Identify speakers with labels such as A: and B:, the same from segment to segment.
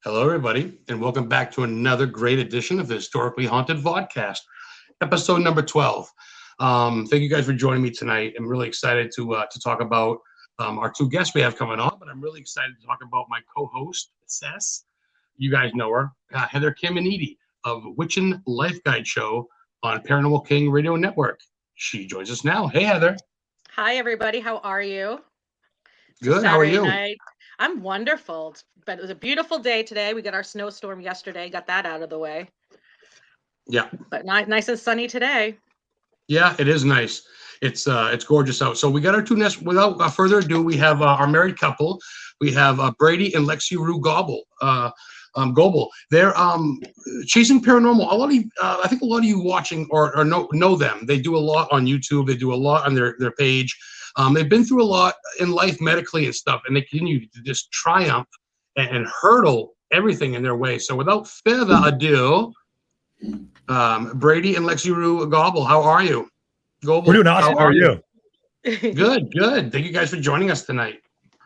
A: Hello, everybody, and welcome back to another great edition of the Historically Haunted Vodcast, episode number 12. Thank you guys for joining me tonight. I'm really excited to talk about our two guests we have coming on, but I'm really excited to talk about my co-host, Sess. You guys know her, Heather Caminiti of Witchin' Life Guide Show on Paranormal King Radio Network. She joins us now. Hey, Heather.
B: Hi, everybody. How are you?
A: Good. How are you?
B: Night. I'm wonderful, but it was a beautiful day today. We got our snowstorm yesterday, got that out of the way.
A: Yeah.
B: But nice and sunny today.
A: Yeah, it is nice. It's gorgeous out. So we got our two nests. Without further ado, we have our married couple. We have Brady and Lexi Goble. Goble. They're chasing paranormal. A lot of you, I think a lot of you watching or know them. They do a lot on YouTube. They do a lot on their page. They've been through a lot in life medically and stuff, and they continue to just triumph and hurdle everything in their way. So without further ado, Brady and Lexi Goble, how are you?
C: Goble, we're doing awesome. How are you?
A: Good. Thank you guys for joining us tonight.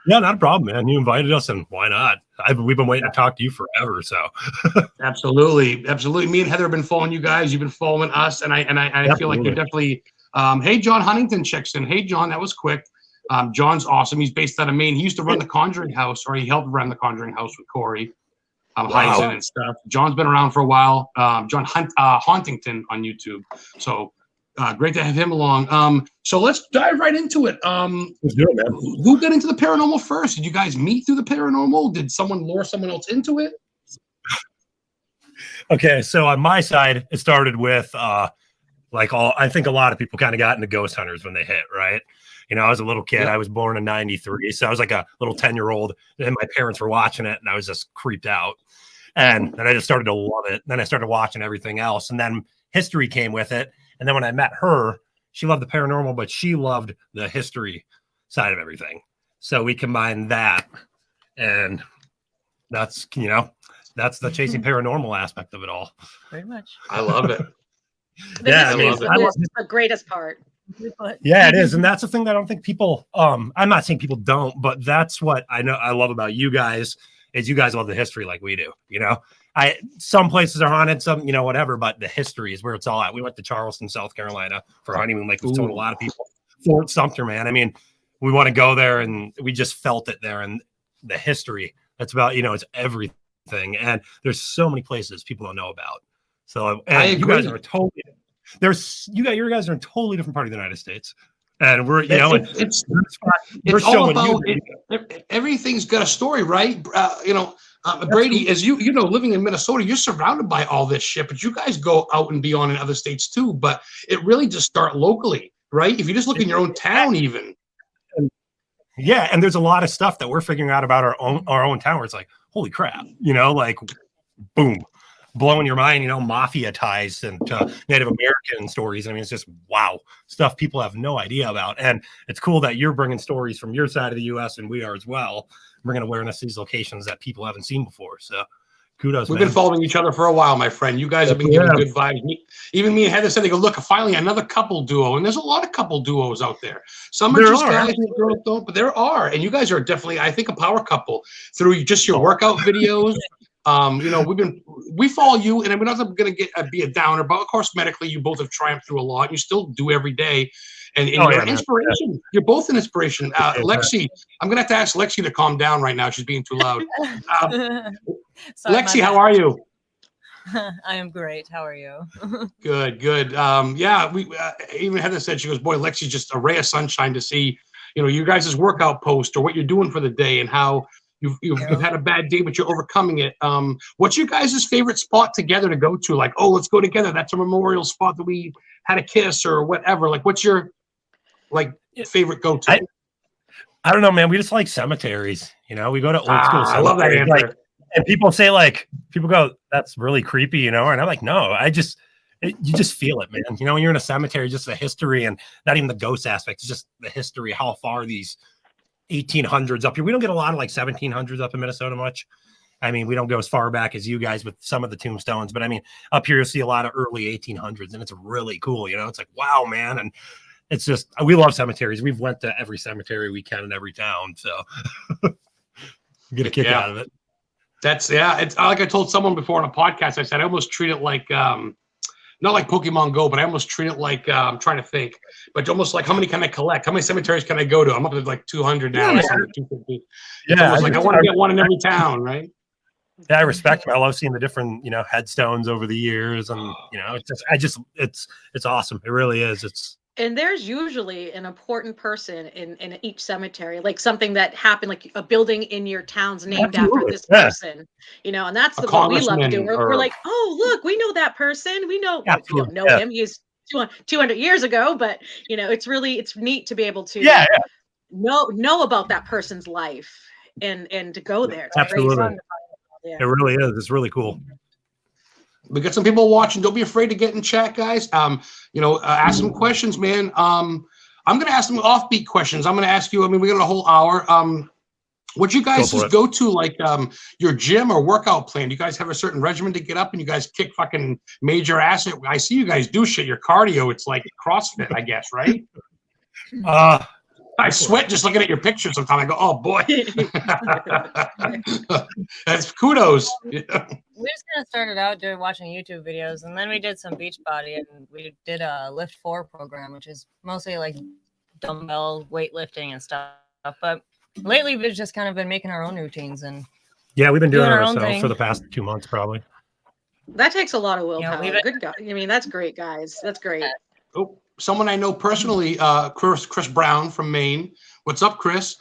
C: Yeah, not a problem, man. You invited us, and why not? We've been waiting to talk to you forever. So
A: absolutely. Me and Heather have been following you guys. You've been following us, and I feel like you're definitely. Hey, John Huntington checks in. Hey, John, that was quick. John's awesome. He's based out of Maine. He used to run the Conjuring House, or he helped run the Conjuring House with Corey Heisen and stuff. John's been around for a while. John Huntington on YouTube. So great to have him along. So let's dive right into it.
C: Let's do it, man.
A: Who got into the paranormal first? Did you guys meet through the paranormal? Did someone lure someone else into it?
C: Okay, so on my side, it started with I think a lot of people kind of got into ghost hunters when they hit, right? You know, I was a little kid. Yeah. I was born in 93. So I was like a little 10-year-old, and my parents were watching it, and I was just creeped out. And then I just started to love it. Then I started watching everything else. And then history came with it. And then when I met her, she loved the paranormal, but she loved the history side of everything. So we combined that. And that's the chasing paranormal aspect of it all.
B: Very much.
A: I love it.
C: Yeah,
B: it's the greatest part.
C: Yeah, it is. And that's the thing that I don't think people, I'm not saying people don't, but that's what I love about you guys is you guys love the history like we do. You know, some places are haunted, some, whatever, but the history is where it's all at. We went to Charleston, South Carolina for honeymoon, like we've told a lot of people. Fort Sumter, man. I mean, we want to go there, and we just felt it there. And the history, that's about, it's everything. And there's so many places people don't know about. So
A: I agree.
C: You guys are you guys are in a totally different part of the United States. And we're,
A: it's all about it. Everything's got a story, right? Brady, as you know, living in Minnesota, you're surrounded by all this shit, but you guys go out and beyond in other states too. But it really just start locally, right? If you just look in your own town, even.
C: Yeah, and there's a lot of stuff that we're figuring out about our own town where it's like, holy crap, boom. Blowing your mind, mafia ties and Native American stories. I mean, it's just wow, stuff people have no idea about. And it's cool that you're bringing stories from your side of the U.S. and we are as well, bringing awareness to these locations that people haven't seen before. So kudos.
A: We've been following each other for a while, my friend. You guys have been giving good vibes. Even me and Heather said, they go, look, finally another couple duo. And there's a lot of couple duos out there. Some are just guys and girls don't, but there are. And you guys are definitely, I think, a power couple through just your workout videos. We follow you, and we're not going to be a downer, but of course, medically, you both have triumphed through a lot. You still do every day, and you're an inspiration. Man. You're both an inspiration. Lexi, I'm going to have to ask Lexi to calm down right now. She's being too loud. Lexi, how are you?
D: I am great. How are you?
A: Good. We even Heather said, she goes, boy, Lexi's just a ray of sunshine to see, you guys' workout post or what you're doing for the day and how You've had a bad day, but you're overcoming it. What's your guys' favorite spot together to go to? Like, oh, let's go together. That's a memorial spot that we had a kiss or whatever. Like, what's your favorite go-to?
C: I don't know, man. We just like cemeteries. We go to old school cemeteries.
A: I love that answer.
C: And people say people go, that's really creepy, And I'm like, no, you just feel it, man. When you're in a cemetery, just the history and not even the ghost aspect, it's just the history, how far these 1800s up here. We don't get a lot of 1700s up in Minnesota much. I mean, we don't go as far back as you guys with some of the tombstones, but I mean, up here you'll see a lot of early 1800s, and it's really cool. It's like, wow, man. And it's just, we love cemeteries. We've went to every cemetery we can in every town. So get a kick out of it.
A: It's like I told someone before on a podcast. I said I almost treat it like not like Pokemon Go, but I almost treat it like I'm trying to think, but almost like how many can I collect? How many cemeteries can I go to? I'm up to like 200 now.
C: Yeah.
A: 250.
C: Yeah,
A: almost like I want to get one in every town, right?
C: Yeah, I respect it. I love seeing the different, headstones over the years, and it's awesome. It really is.
B: And there's usually an important person in each cemetery, like something that happened, like a building in your town's named after this person, and that's what we love to do. We're like, oh, look, we know that person. We know, well, we don't know him. He's 200 years ago, but it's neat to be able to know about that person's life and to go there. It's
C: absolutely. It really is. It's really cool.
A: We got some people watching. Don't be afraid to get in chat, guys. Ask some questions, man. I'm going to ask some offbeat questions. I'm going to ask you, we got a whole hour. What you guys go to, like your gym or workout plan? Do you guys have a certain regimen to get up and you guys kick fucking major ass? I see you guys do shit. Your cardio, it's like CrossFit, I guess, right? I sweat just looking at your picture sometimes. I go, oh boy. That's kudos.
D: We just kind of started out watching YouTube videos, and then we did some Beachbody, and we did a Lift 4 program, which is mostly like dumbbell weightlifting and stuff. But lately we've just kind of been making our own routines, and
C: we've been doing it ourselves for the past 2 months probably.
B: That takes a lot of willpower. Good guy. That's great, guys. That's great.
A: Oh, someone I know personally, Chris Brown from Maine. What's up, Chris?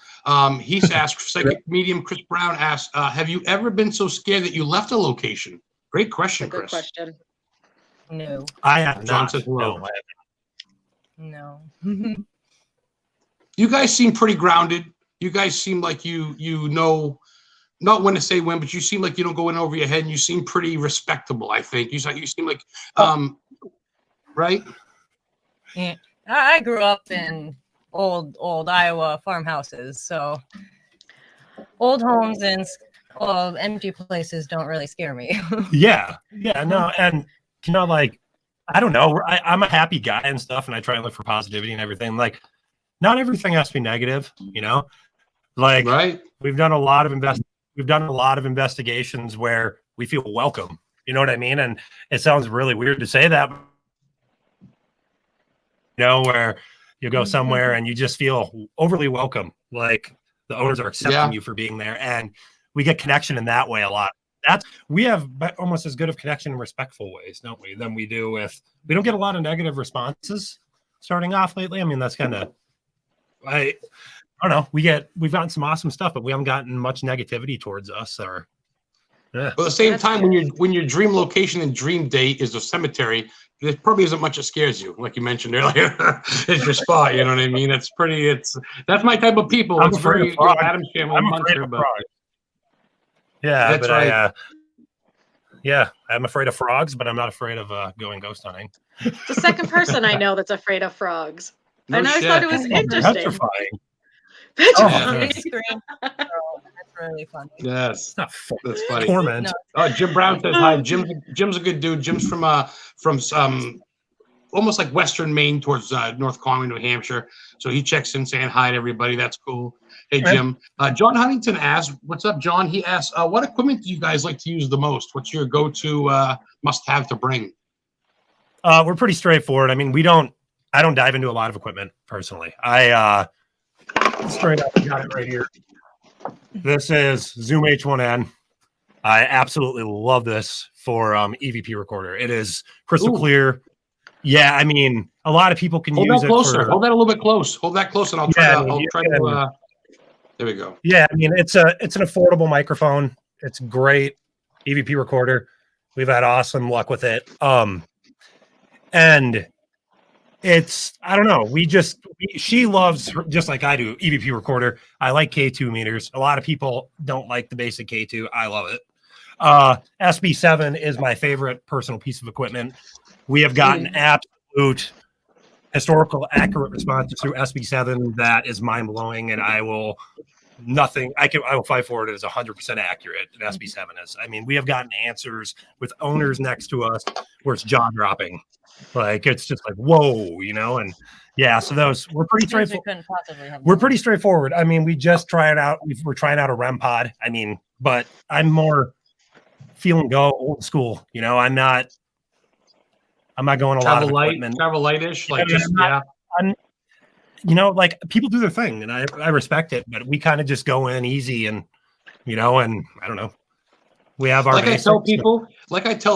A: He's asked, psychic medium Chris Brown asked, have you ever been so scared that you left a location? Great question, Chris.
B: Good question.
D: No.
C: I have
A: John
C: not.
A: says no.
D: No.
A: You guys seem pretty grounded. You guys seem like you know not when to say when, but you seem like you don't go in over your head, and you seem pretty respectable, I think. You seem like right?
D: Yeah. I grew up in old Iowa farmhouses, so old homes and empty places don't really scare me.
C: No, and I don't know. I'm a happy guy and stuff, and I try and look for positivity and everything. Like, not everything has to be negative, Like,
A: right?
C: We've done a lot of investigations where we feel welcome. You know what I mean? And it sounds really weird to say that. Where you go somewhere and you just feel overly welcome, like the owners are accepting you for being there, and we get connection in that way a lot. We have almost as good of connection in respectful ways, don't we, than we do with. We don't get a lot of negative responses starting off lately. That's kind of, I don't know. We've gotten some awesome stuff, but we haven't gotten much negativity towards us. But
A: at the same time, when your dream location and dream date is a cemetery, there probably isn't much that scares you, like you mentioned earlier. It's your spot, you know what I mean? That's my type of people.
C: I'm
A: it's
C: afraid
A: very
C: of
A: Adam's family.
C: I'm afraid of frogs. Yeah,
A: that's
C: but
A: right.
C: I'm afraid of frogs, but I'm not afraid of going ghost hunting.
B: The second person I know that's afraid of frogs.
A: No
B: and I
A: shit.
B: thought it was interesting.
C: Petrifying.
B: Petrifying.
D: That's really funny.
A: Yes, that's funny.
C: Torment.
D: No.
A: Oh, Jim Brown says hi. Jim's a good dude. Jim's from almost like Western Maine towards North Conway, New Hampshire. So he checks in saying hi to everybody. That's cool. Hey, Jim. John Huntington asks, what's up, John? He asks, what equipment do you guys like to use the most? What's your go-to must-have to bring?
C: We're pretty straightforward. I don't dive into a lot of equipment personally. I straight up got it right here. This is Zoom H1N. I absolutely love this for EVP recorder. It is crystal clear. Yeah, a lot of people can use it.
A: Hold that a little bit close. Hold that close, and I'll try to. There we go.
C: Yeah, it's an affordable microphone. It's great EVP recorder. We've had awesome luck with it. And it's, I don't know. She loves, just like I do, EVP recorder. I like K2 meters. A lot of people don't like the basic K2. I love it. SB7 is my favorite personal piece of equipment. We have gotten absolute historical accurate responses through SB7 that is mind blowing, and I will fight for it as 100% accurate. And SB7 is. We have gotten answers with owners next to us where it's jaw dropping. Like, it's just like, whoa, and yeah, so those we're pretty straightforward. We're pretty straightforward. We just try it out. We're trying out a REM pod. but I'm more feel and go old school. You know, I'm not going a lot of equipment.
A: Travel light-ish, like
C: I'm, you know, like people do their thing, and I respect it, but we kind of just go in easy, and you know, and I don't know. We have our
A: I tell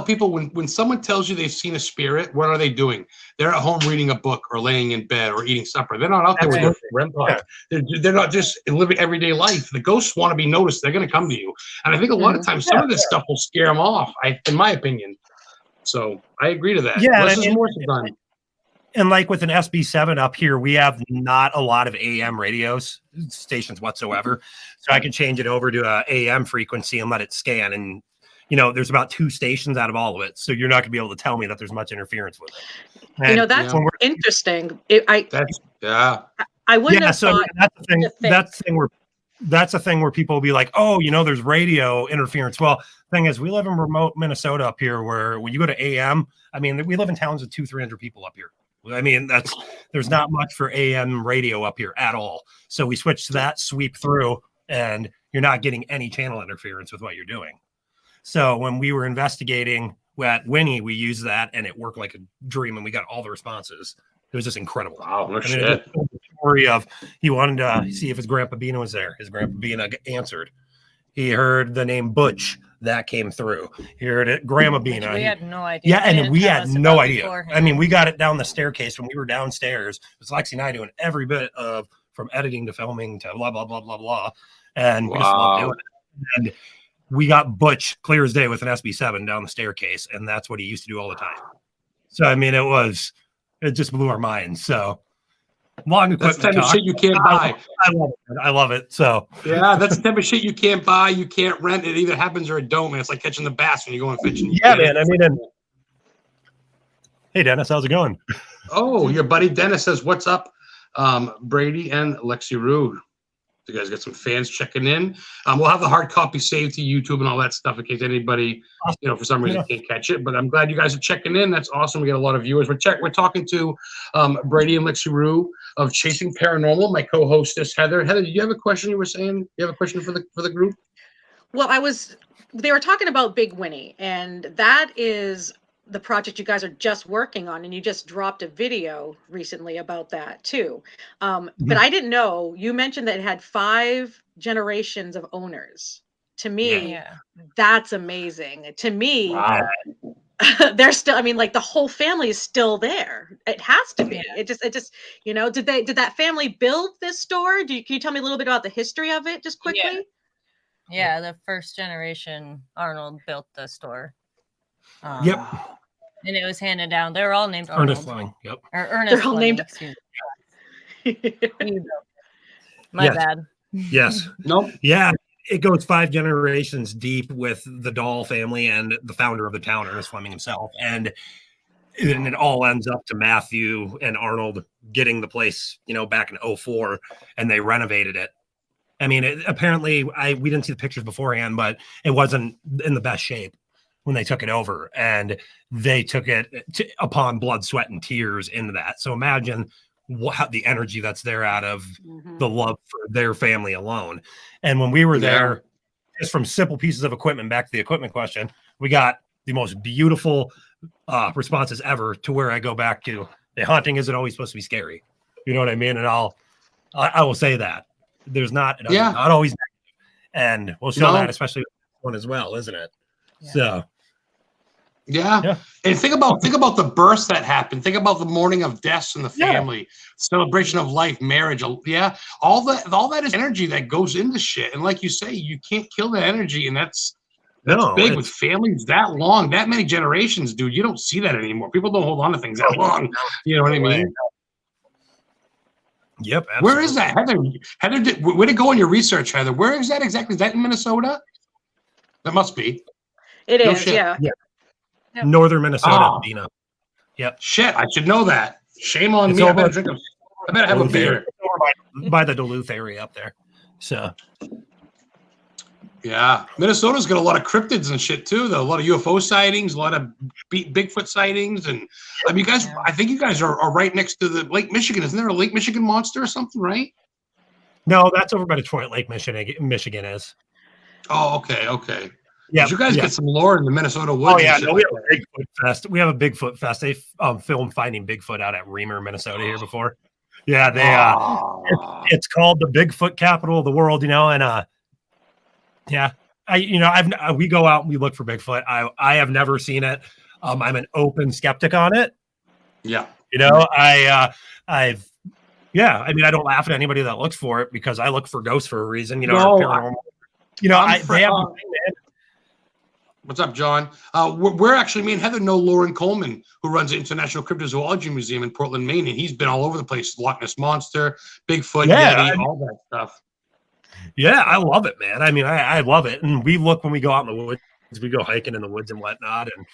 A: people, when someone tells you they've seen a spirit, what are they doing? They're at home reading a book or laying in bed or eating supper. They're not out there with their REM pod. They're not just living everyday life. The ghosts want to be noticed. They're going to come to you. And I think a lot of times some of this stuff will scare them off, in my opinion. So I agree to that.
C: Yeah,
A: less is more done.
C: And like with an SB7 up here, we have not a lot of AM radios stations whatsoever. So I can change it over to a AM frequency and let it scan. And, you know, there's about 2 stations out of all of it. So you're not going to be able to tell me that there's much interference with it. And
B: you know, that's interesting. I wouldn't have thought.
C: That's the thing. That's the thing where people will be like, oh, you know, there's radio interference. Well, thing is, we live in remote Minnesota up here where when you go to AM, I mean, we live in towns with 200-300 people up here. I mean, there's not much for AM radio up here at all. So we switch to that, sweep through, and you're not getting any channel interference with what you're doing. So when we were investigating at Winnie, we used that, and it worked like a dream, and we got all the responses. It was just incredible.
A: Wow, no shit.
C: The story of he wanted to see if his Grandpa Bina was there. His Grandpa Bina answered. He heard the name Butch. That came through. He heard it, Grandma Bina.
D: We had no idea.
C: Yeah, and we had no idea. Beforehand. I mean, we got it down the staircase when we were downstairs. It was Lexi and I doing every bit of from editing to filming to blah, blah, blah, blah, blah. And we just loved doing it. And we got Butch clear as day with an SB7 down the staircase. And that's what he used to do all the time. So, I mean, it just blew our minds. So, long
A: that's the type of shit you can't buy.
C: I love it. So
A: yeah, that's the type of shit you can't buy. You can't rent. It either happens or it don't. Man, it's like catching the bass when you're going fishing.
C: Yeah, man. I mean, hey, Dennis, how's it going?
A: Oh, your buddy Dennis says, "What's up, Brady and Lexi Rue?" You guys got some fans checking in. We'll have the hard copy saved to YouTube and all that stuff in case anybody, you know, for some reason can't catch it. But I'm glad you guys are checking in. That's awesome. We got a lot of viewers. We're talking to Brady and Lexi Rue of Chasing Paranormal. My co-hostess Heather. Heather, did you have a question? You were saying you have a question for the group?
B: Well, they were talking about Big Winnie, and that is the project you guys are just working on, and you just dropped a video recently about that too. But I didn't know, you mentioned that it had 5 generations of owners. To me, that's amazing. To me, they're still, I mean, like the whole family is still there. It has to be. Yeah. It just, you know, did that family build this store? Can you tell me a little bit about the history of it just quickly?
D: Yeah, the first generation Arnold built the store.
C: Yep.
D: And it was handed down. They were all named Arnold.
C: Ernest Fleming. Yep.
D: Or Ernest
B: They're all named.
D: My bad.
C: Yes.
A: Nope.
C: Yeah. It goes 5 generations deep with the Dahl family and the founder of the town, Ernest Fleming himself. And it all ends up to Matthew and Arnold getting the place, you know, back in 2004, and they renovated it. I mean, apparently we didn't see the pictures beforehand, but it wasn't in the best shape when they took it over, and they took it upon blood, sweat, and tears into that. So imagine the energy that's there out of the love for their family alone. And when we were there, just from simple pieces of equipment, back to the equipment question, we got the most beautiful responses ever, to where I go back to the haunting isn't always supposed to be scary. You know what I mean? And I will say that there's not always negative. And we'll show that, especially with this one as well, isn't it? Yeah. So
A: yeah. And think about the births that happened. Think about the mourning of deaths in the family, celebration of life, marriage. Yeah, all that is energy that goes into shit. And like you say, you can't kill that energy, and that's big with families that long, that many generations, dude. You don't see that anymore. People don't hold on to things that long. You know what I mean?
C: Yep. Absolutely.
A: Where is that, Heather? Where'd it go in your research, Heather? Where is that exactly? Is that in Minnesota? That must be.
B: It is, yeah.
C: Yep. Northern Minnesota, Dina. Yep.
A: Shit, I should know that. Shame on me. I better have a beer.
C: By the Duluth area up there. So.
A: Yeah. Minnesota's got a lot of cryptids and shit too, though. A lot of UFO sightings, a lot of Bigfoot sightings. And I mean, I think you guys are right next to the Lake Michigan. Isn't there a Lake Michigan monster or something, right?
C: No, that's over by Detroit, Lake Michigan is.
A: Oh, okay, okay.
C: Yeah,
A: you guys get some lore in the Minnesota woods.
C: Oh yeah, no, we have a Bigfoot fest. We have a Bigfoot fest. They filmed Finding Bigfoot out at Reamer, Minnesota here before. Yeah, they it's called the Bigfoot capital of the world, and yeah, we go out and we look for Bigfoot. I have never seen it. I'm an open skeptic on it.
A: Yeah,
C: I don't laugh at anybody that looks for it because I look for ghosts for a reason. Paranormal.
A: What's up, John? We're actually, me and Heather know Lauren Coleman, who runs the International Cryptozoology Museum in Portland, Maine, and he's been all over the place. Loch Ness Monster, Bigfoot, Yeti, all that stuff. Yeah,
C: I love it, man. I mean, I love it. And we look when we go out in the woods. We go hiking in the woods and whatnot. And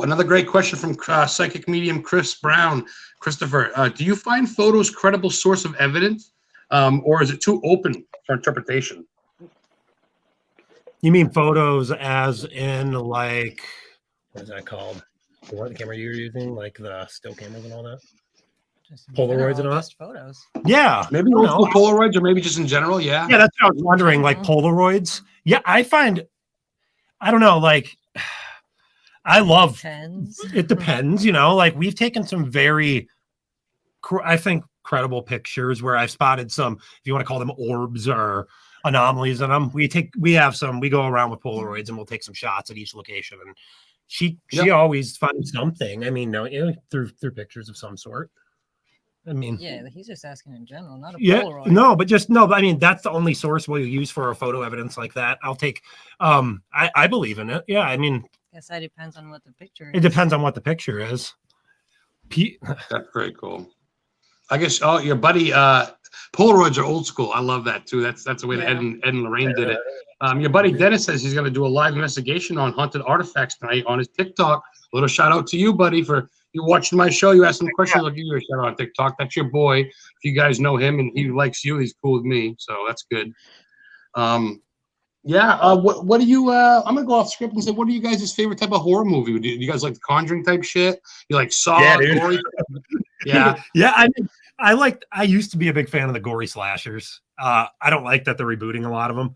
A: another great question from psychic medium Christopher. Do you find photos credible source of evidence, or is it too open for interpretation?
C: You mean photos as in like, what is that called? The camera you're using, like the still cameras and all that?
D: Just
C: Polaroids and all that?
D: Photos.
C: Yeah.
A: Maybe multiple Polaroids or maybe just in general, yeah.
C: Yeah, that's what I was wondering, like Polaroids. Yeah, I don't know, like, it depends, like we've taken some very, I think, credible pictures where I've spotted some, if you want to call them orbs or anomalies in them. We go around with Polaroids and we'll take some shots at each location, and she always finds something. I mean, through pictures of some sort. I mean,
D: yeah, he's just asking in general, not a Polaroid.
C: But I mean, that's the only source we'll use for a photo evidence like that. I'll take. I believe in it. Yeah, I mean,
D: guess that depends on what the picture is.
C: It depends on what the picture is.
A: That's very cool. I guess your buddy Polaroids are old school. I love that too. That's the way that Ed and Lorraine did it. Your buddy Dennis says he's going to do a live investigation on haunted artifacts tonight on his TikTok. A little shout out to you, buddy, for you watching my show. You asked some questions. I'll give you a shout out on TikTok. That's your boy. If you guys know him and he likes you, he's cool with me. So that's good. What do you? I'm gonna go off script and say, what are you guys' favorite type of horror movie? Do you guys like the Conjuring type shit? You like Saw? Gory? Yeah.
C: I used to be a big fan of the gory slashers. I don't like that they're rebooting a lot of them.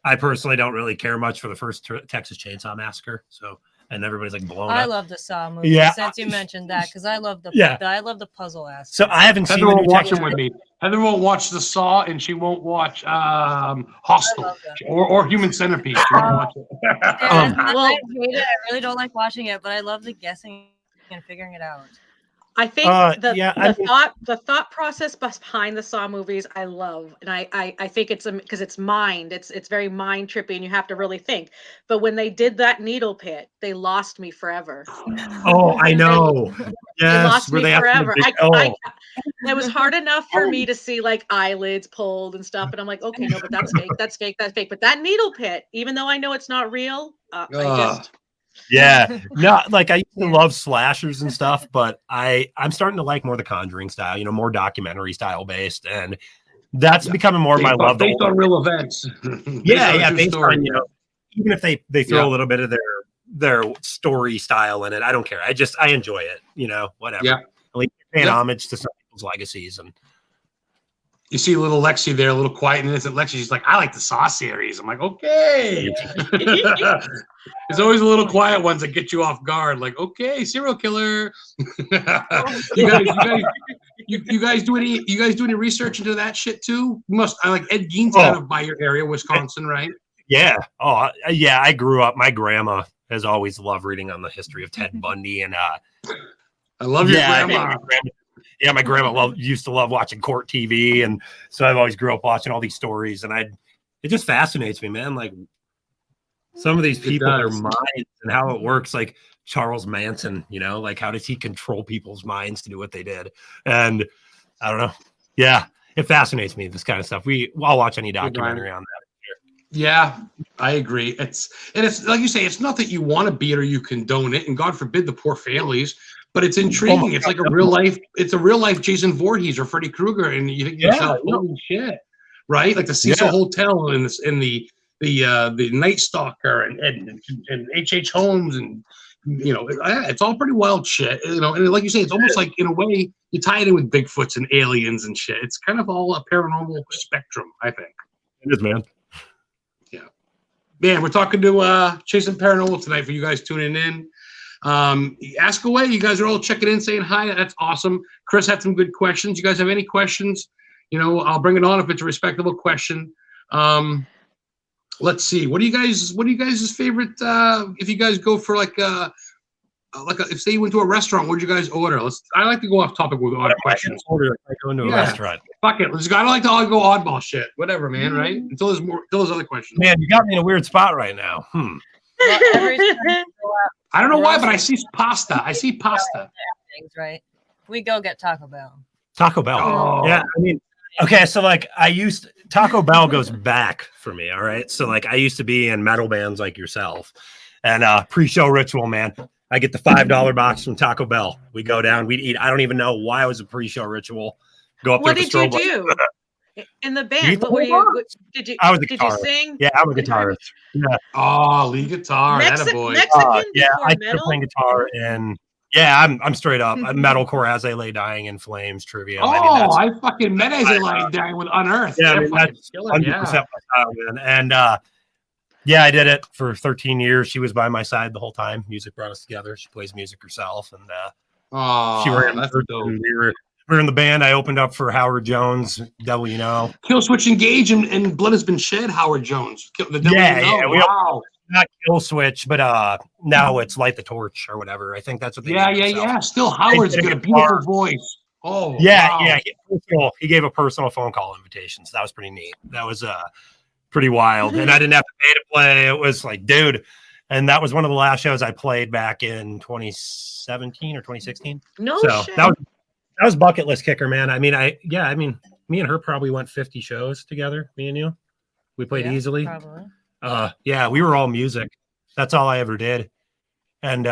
C: I personally don't really care much for the first Texas Chainsaw Massacre. So, and everybody's like blown up.
D: I love the Saw movie. Since you mentioned that, because I love the puzzle aspect.
C: So I haven't seen
A: the new Texas with me. Heather won't watch the Saw, and she won't watch Hostel or Human Centipede. She won't watch it.
D: I hate it. I really don't like watching it, but I love the guessing and figuring it out.
B: I think the thought process behind the Saw movies I love, and I think it's because it's mind. It's very mind trippy, and you have to really think. But when they did that needle pit, they lost me forever.
C: Oh, I know.
B: They lost me forever. It was hard enough for me to see like eyelids pulled and stuff, and I'm like, okay, no, but that's fake. That's fake. That's fake. But that needle pit, even though I know it's not real,
C: like I used to love slashers and stuff, but I'm starting to like more the Conjuring style, more documentary style based, and that's becoming more of my love.
A: Based on real events.
C: Based on even if they throw a little bit of their story style in it, I don't care. I enjoy it, whatever.
A: Yeah,
C: like paying homage to some people's legacies. And
A: you see little Lexi there, a little quiet and innocent Lexi. She's like, I like the Saw series. I'm like, okay. There's always a little quiet ones that get you off guard. Like, okay, serial killer. You guys do any research into that shit too? I like Ed Gein's kind of by your area, Wisconsin, right?
C: Yeah. Oh, yeah. I grew up. My grandma has always loved reading on the history of Ted Bundy, and
A: I love your grandma.
C: My grandma used to love watching court TV, and so I've always grew up watching all these stories, and it just fascinates me, man. Like some of these people, their minds and how it works. Like Charles Manson, like how does he control people's minds to do what they did? And I don't know. Yeah, it fascinates me, this kind of stuff. I'll watch any documentary on that.
A: Yeah, I agree. It's like you say, it's not that you want to be it or you condone it, and God forbid the poor families. But it's intriguing. It's like a real life Jason Voorhees or Freddy Krueger, and you think to yourself, holy shit, right? Like the Cecil Hotel and the Night Stalker and H.H. Holmes, and it's all pretty wild shit. And like you say, it's almost like in a way you tie it in with Bigfoots and aliens and shit. It's kind of all a paranormal spectrum, I think.
C: It is, man.
A: Man, we're talking to Chasing Paranormal tonight for you guys tuning in. Ask away. You guys are all checking in, saying hi. That's awesome. Chris had some good questions. You guys have any questions? I'll bring it on if it's a respectable question. Let's see. What do you guys' favorite? If you guys go for if say you went to a restaurant, what'd you guys order? I like to go off topic with odd questions.
C: I go into a restaurant.
A: Fuck it. I don't like to all go oddball shit. Whatever, man. Right? Until there's other questions.
C: Man, you got me in a weird spot right now.
D: Well, every time we go out,
A: I don't know why, but I see pasta.
D: things, right? We go get Taco Bell.
C: Taco Bell.
A: Oh.
C: Yeah, I mean, okay, so Taco Bell goes back for me, all right? So I used to be in metal bands like yourself, and pre-show ritual, man. I get the $5 box from Taco Bell. We go down, we'd eat. I don't even know why it was a pre-show ritual. Go up
B: what
C: there.
B: What did you do in the band? What were you? Did you?
C: I was a
B: Did
C: guitarist.
B: you sing?
C: Yeah, I'm a guitarist. Yeah.
A: Oh, lead guitar. Attaboy.
B: Mexican
C: Yeah, I
B: metal?
C: started playing guitar and yeah, I'm straight up. I'm metalcore as they lay dying in flames trivia.
A: Oh, I fucking met as they lay dying with Unearthed.
C: Yeah, I mean, that's 100% my style, man. And yeah, I did it for 13 years. She was by my side the whole time. Music brought us together. She plays music herself, and she ran. We were in the band. I opened up for Howard Jones, Devil You Know.
A: Kill Switch Engage and Blood Has Been Shed. Howard Jones. The Devil You Know. Wow.
C: Not Kill Switch, but now it's Light the Torch or whatever. I think that's what they
A: Yeah. Still, Howard's got a beautiful voice. Oh,
C: yeah,
A: wow.
C: yeah. He gave a personal phone call invitation, so that was pretty neat. That was pretty wild, and I didn't have to pay to play. It was like, dude, and that was one of the last shows I played back in 2017 or 2016.
B: No
C: so
B: shit.
C: that was bucket list kicker, man. I mean, me and her probably went 50 shows together. Me and you, we played easily.
D: Probably.
C: Yeah, we were all music. That's all I ever did. And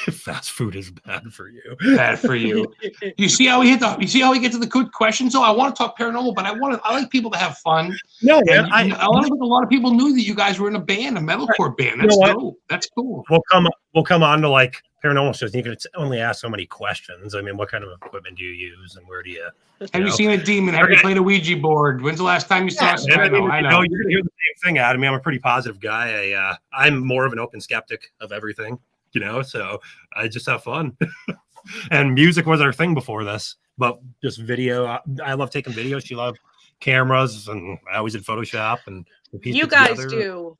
C: fast food is bad for you.
A: Bad for you. You see how we get to the good questions? So I want to talk paranormal, but I like people to have fun.
C: No, man.
A: I don't think a lot of people knew that you guys were in a band, a metalcore band. That's dope. That's cool.
C: We'll come on to paranormal shows. You can only ask so many questions. I mean, what kind of equipment do you use, and where do you?
A: Have you seen a demon? Have you played a Ouija board? When's the last time you saw a shadow? I know.
C: You're gonna hear the same thing out of me. I'm a pretty positive guy. I'm more of an open skeptic of everything. So I just have fun. And music was our thing before this, but just video. I love taking videos. She loved cameras, and I always did Photoshop. And
B: you guys do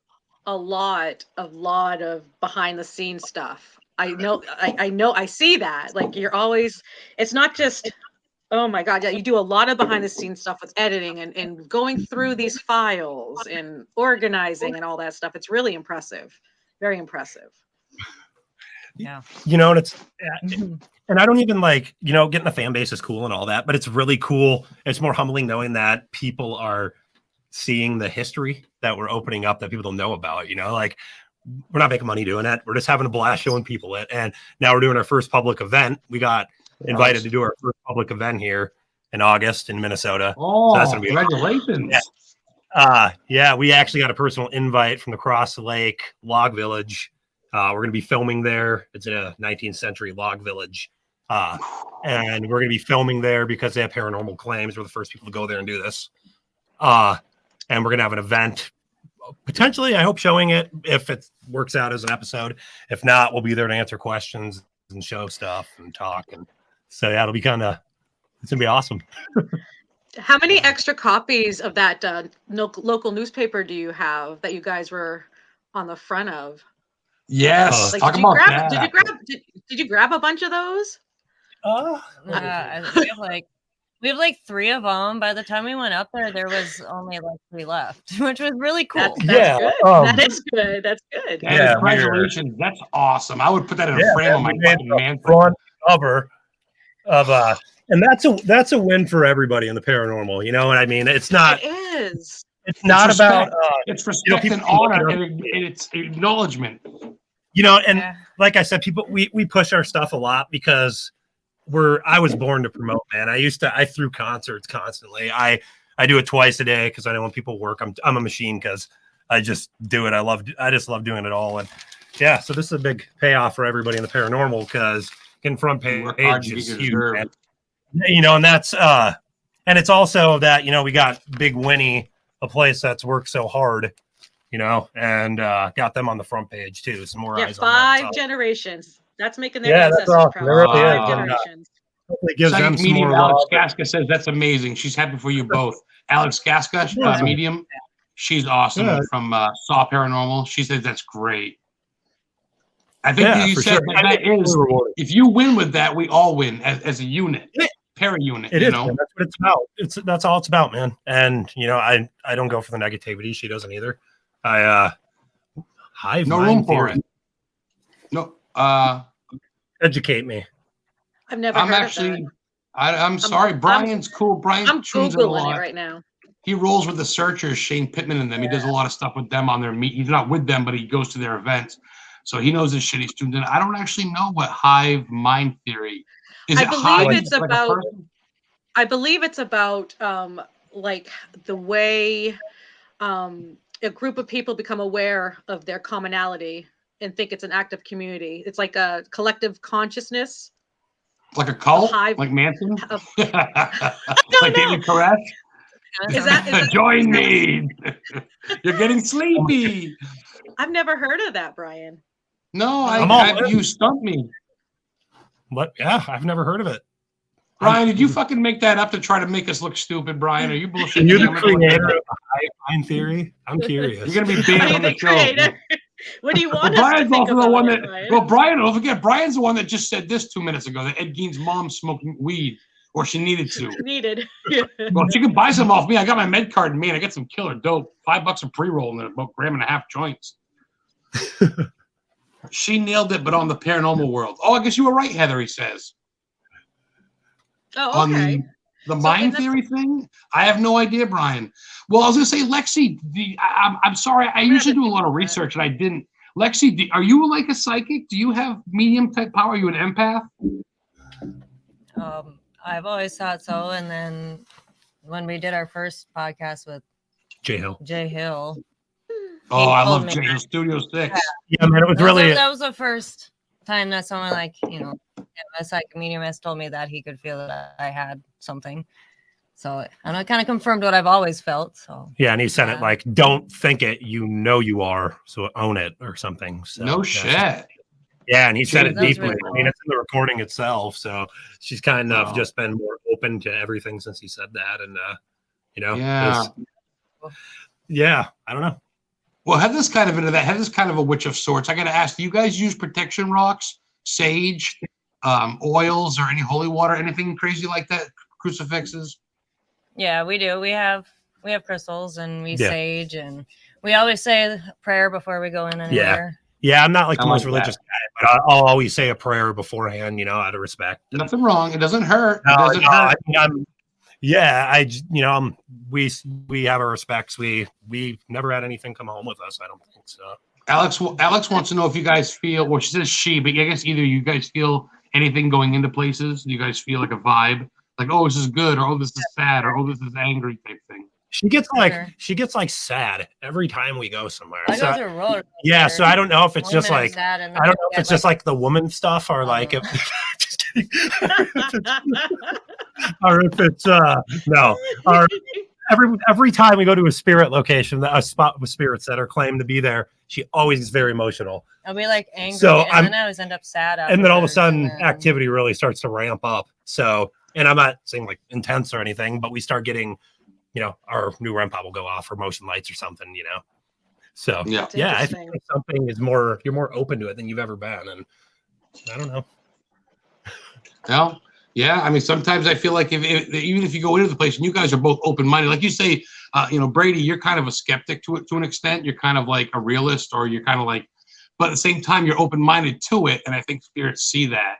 B: a lot of behind the scenes stuff. I know. I see that. You're always. It's not just. Oh my God! Yeah, you do a lot of behind the scenes stuff with editing and going through these files and organizing and all that stuff. It's really impressive. Very impressive.
D: Yeah.
C: And it's and I don't even getting a fan base is cool and all that, but it's really cool. It's more humbling knowing that people are seeing the history that we're opening up that people don't know about. We're not making money doing it. We're just having a blast showing people it. And now we're doing our first public event. We got invited to do our first public event here in August in Minnesota.
A: Oh,
C: so that's gonna be
A: congratulations.
C: Yeah, we actually got a personal invite from the Cross the Lake Log Village. We're going to be filming there. It's in a 19th century log village. And we're going to be filming there because they have paranormal claims. We're the first people to go there and do this. And we're going to have an event, potentially, I hope, showing it if it works out as an episode. If not, we'll be there to answer questions and show stuff and talk. And so, yeah, it's going to be awesome.
B: How many extra copies of that local newspaper do you have that you guys were on the front of?
A: Yes, talk about that.
B: Did you grab a bunch of those?
D: We have 3 of them. By the time we went up there was only 3 left, which was really cool.
B: That's good. That is good. That's good.
A: Yeah, congratulations. That's awesome. I would put that in a frame on my fucking man
C: front cover of and that's a win for everybody in the paranormal. You know what I mean? It's not.
B: It is.
C: It's not about.
A: It's respect and honor, and it's acknowledgement.
C: And like I said, people we push our stuff a lot because I was born to promote, man. I threw concerts constantly. I do it twice a day because I don't want people work. I'm a machine because I just do it. I just love doing it all. And yeah, so this is a big payoff for everybody in the paranormal because getting front page is huge, man. And that's and it's also that we got Big Winnie, a place that's worked so hard and got them on the front page too. Some more eyes on that.
B: 5 generations. That's making their ancestors proud.
C: Really
B: 5 generations.
C: Gives
A: Psychic
C: them some
A: medium
C: more
A: Alex
C: love.
A: Gaska says that's amazing. She's happy for you both. Alex Gaska, medium, she's awesome from Saw Paranormal. She says that's great. I think you said that is if you win with that, we all win as a unit, para unit.
C: It is. Man, that's what it's about. That's all it's about, man. And I don't go for the negativity. She doesn't either. Hive
A: no room for it. No.
C: Educate me.
B: I've never heard of that.
A: I'm sorry. Brian's cool. Brian,
B: I'm Googling it right now.
A: He rolls with the Searchers, Shane Pittman and them. He does a lot of stuff with them on their meet. He's not with them, but he goes to their events. So he knows his shit. He's tuned in. I don't actually know what hive mind theory is. I
B: believe it's about like the way a group of people become aware of their commonality and think it's an active community. It's like a collective consciousness.
A: Like a cult? Like Manson? Like David Koresh?
B: Is that
A: Join me. You're getting sleepy.
B: I've never heard of that, Brian.
A: No, you stumped me.
C: What? Yeah, I've never heard of it.
A: Brian, did you fucking make that up to try to make us look stupid, Brian? Are you bullshitting?
C: You're the creator of the hive mind theory? I'm curious.
A: You're going to be banned on the show.
B: What do you want?
A: Brian's also the one that. Well, Brian, don't forget, Brian's the one that just said this 2 minutes ago that Ed Gein's mom smoking weed, or she needed to. Well, she can buy some off me. I got my med card in me, and I get some killer dope. $5 a pre-roll and about 1.5 grams joints. She nailed it, but on the paranormal world. Oh, I guess you were right, Heather. He says.
B: Oh, okay.
A: On the mind theory thing, I have no idea, Brian. Well, I was gonna say, Lexi. I'm sorry. I usually do a lot of research, and I didn't. Lexi, are you like a psychic? Do you have medium type power? Are you an empath?
D: I've always thought so. And then when we did our first podcast with Jay Hill.
A: Oh, I love Jay Hill Studio 6.
C: Yeah, man, it was really.
D: That was the first time that someone a psychic medium has told me that he could feel that I had something. So, and it kind of confirmed what I've always felt. So
C: yeah, and he said it like, don't think it, you are, so own it or something. So,
A: no shit.
C: Yeah, and he said it deeply.
D: Really cool.
C: I mean, it's in the recording itself. So she's kind of just been more open to everything since he said that. And I don't know.
A: Well, Heather's kind of into that. Heather's kind of a witch of sorts. I got to ask, do you guys use protection rocks, sage, oils, or any holy water, anything crazy like that? Crucifixes?
D: Yeah, we do. We have crystals and we sage, and we always say a prayer before we go in anywhere.
C: Yeah, I'm not like the most religious guy, but I'll always say a prayer beforehand, out of respect.
A: Nothing wrong. It doesn't hurt.
C: It doesn't hurt. We have our respects. We never had anything come home with us. I don't think so.
A: Alex wants to know if you guys feel. Well, she says she, but I guess either you guys feel anything going into places. Do you guys feel like a vibe, like oh this is good, or oh this is sad, or oh this is angry type thing?
C: She gets like sad every time we go somewhere.
D: I go through a roller coaster.
C: Yeah, so I don't know if it's just like I don't know if it's just like the woman stuff or like if just kidding. Or if it's no. Or every time we go to a spirit location, a spot with spirits that are claimed to be there, she always is very emotional.
D: I'll be like angry,
C: so
D: and then I always end up sad.
C: And then all of a sudden, activity really starts to ramp up. So, and I'm not saying like intense or anything, but we start getting. Our new REM pod will go off or motion lights or something, So I think something is you're more open to it than you've ever been. And I don't know.
A: Well, yeah. I mean, sometimes I feel like even if you go into the place and you guys are both open-minded, like you say, Brady, you're kind of a skeptic to it to an extent. You're kind of like a realist, or you're kind of like, but at the same time, you're open-minded to it. And I think spirits see that.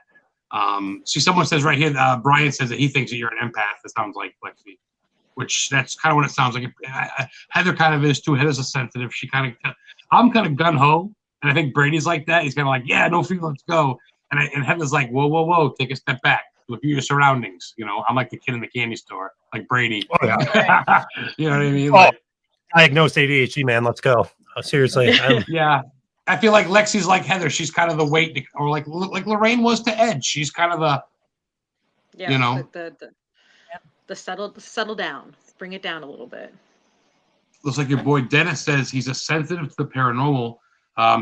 A: See, someone says right here, Brian says that he thinks that you're an empath. It sounds like Lexi. Which that's kind of what it sounds like. Heather kind of is too. Heather's a sensitive. I'm kind of gun ho, and I think Brady's like that. He's kind of like, yeah, no fear, let's go. And Heather's like, whoa, take a step back, look at your surroundings. I'm like the kid in the candy store, like Brady.
C: Oh yeah,
A: you know what I mean?
C: Like, diagnosed ADHD, man. Let's go. Seriously.
A: Yeah, I feel like Lexi's like Heather. She's kind of the weight, or like Lorraine was to Ed. She's kind of the,
B: the settle down, bring it down a little bit.
A: Looks like your boy Dennis says he's a sensitive to the paranormal.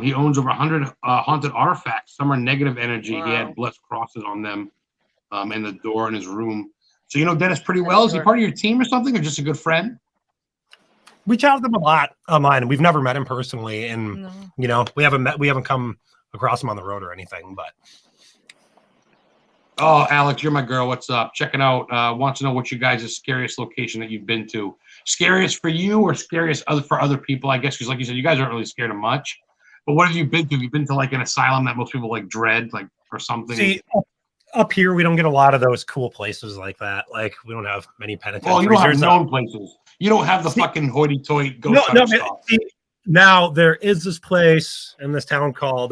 A: He owns over 100 haunted artifacts. Some are negative energy. Wow. He had blessed crosses on them and the door in his room. So you know Dennis pretty well. Is he part of your team or something, or just a good friend?
C: We chat with him a lot online. We've never met him personally, and you know, we haven't come across him on the road or anything. But
A: oh, Alex, you're my girl. What's up? Checking out. Want to know what you guys' scariest location that you've been to? Scariest for you or scariest for other people? I guess because, like you said, you guys aren't really scared of much. But what have you been to? Have you been to like an asylum that most people like dread, like or something?
C: See, up here we don't get a lot of those cool places like that. Like we don't have many penitentiaries.
A: Well, you don't have known places. You don't have the fucking hoity-toity ghost stuff.
C: Now there is this place in this town called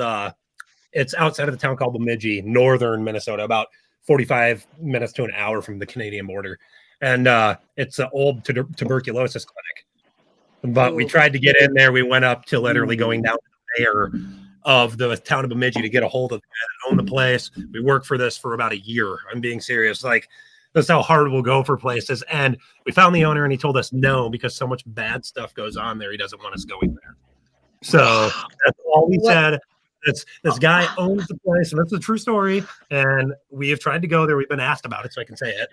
C: it's outside of the town called Bemidji, northern Minnesota, about 45 minutes to an hour from the Canadian border. And it's an old tuberculosis clinic. But we tried to get in there. We went up to literally going down to the mayor of the town of Bemidji to get a hold of the guy that owned the place. We worked for this for about a year. I'm being serious. Like, that's how hard we'll go for places. And we found the owner and he told us no, because so much bad stuff goes on there. He doesn't want us going there. So that's all we said. This guy owns the place, and that's a true story. And we have tried to go there. We've been asked about it, so I can say it.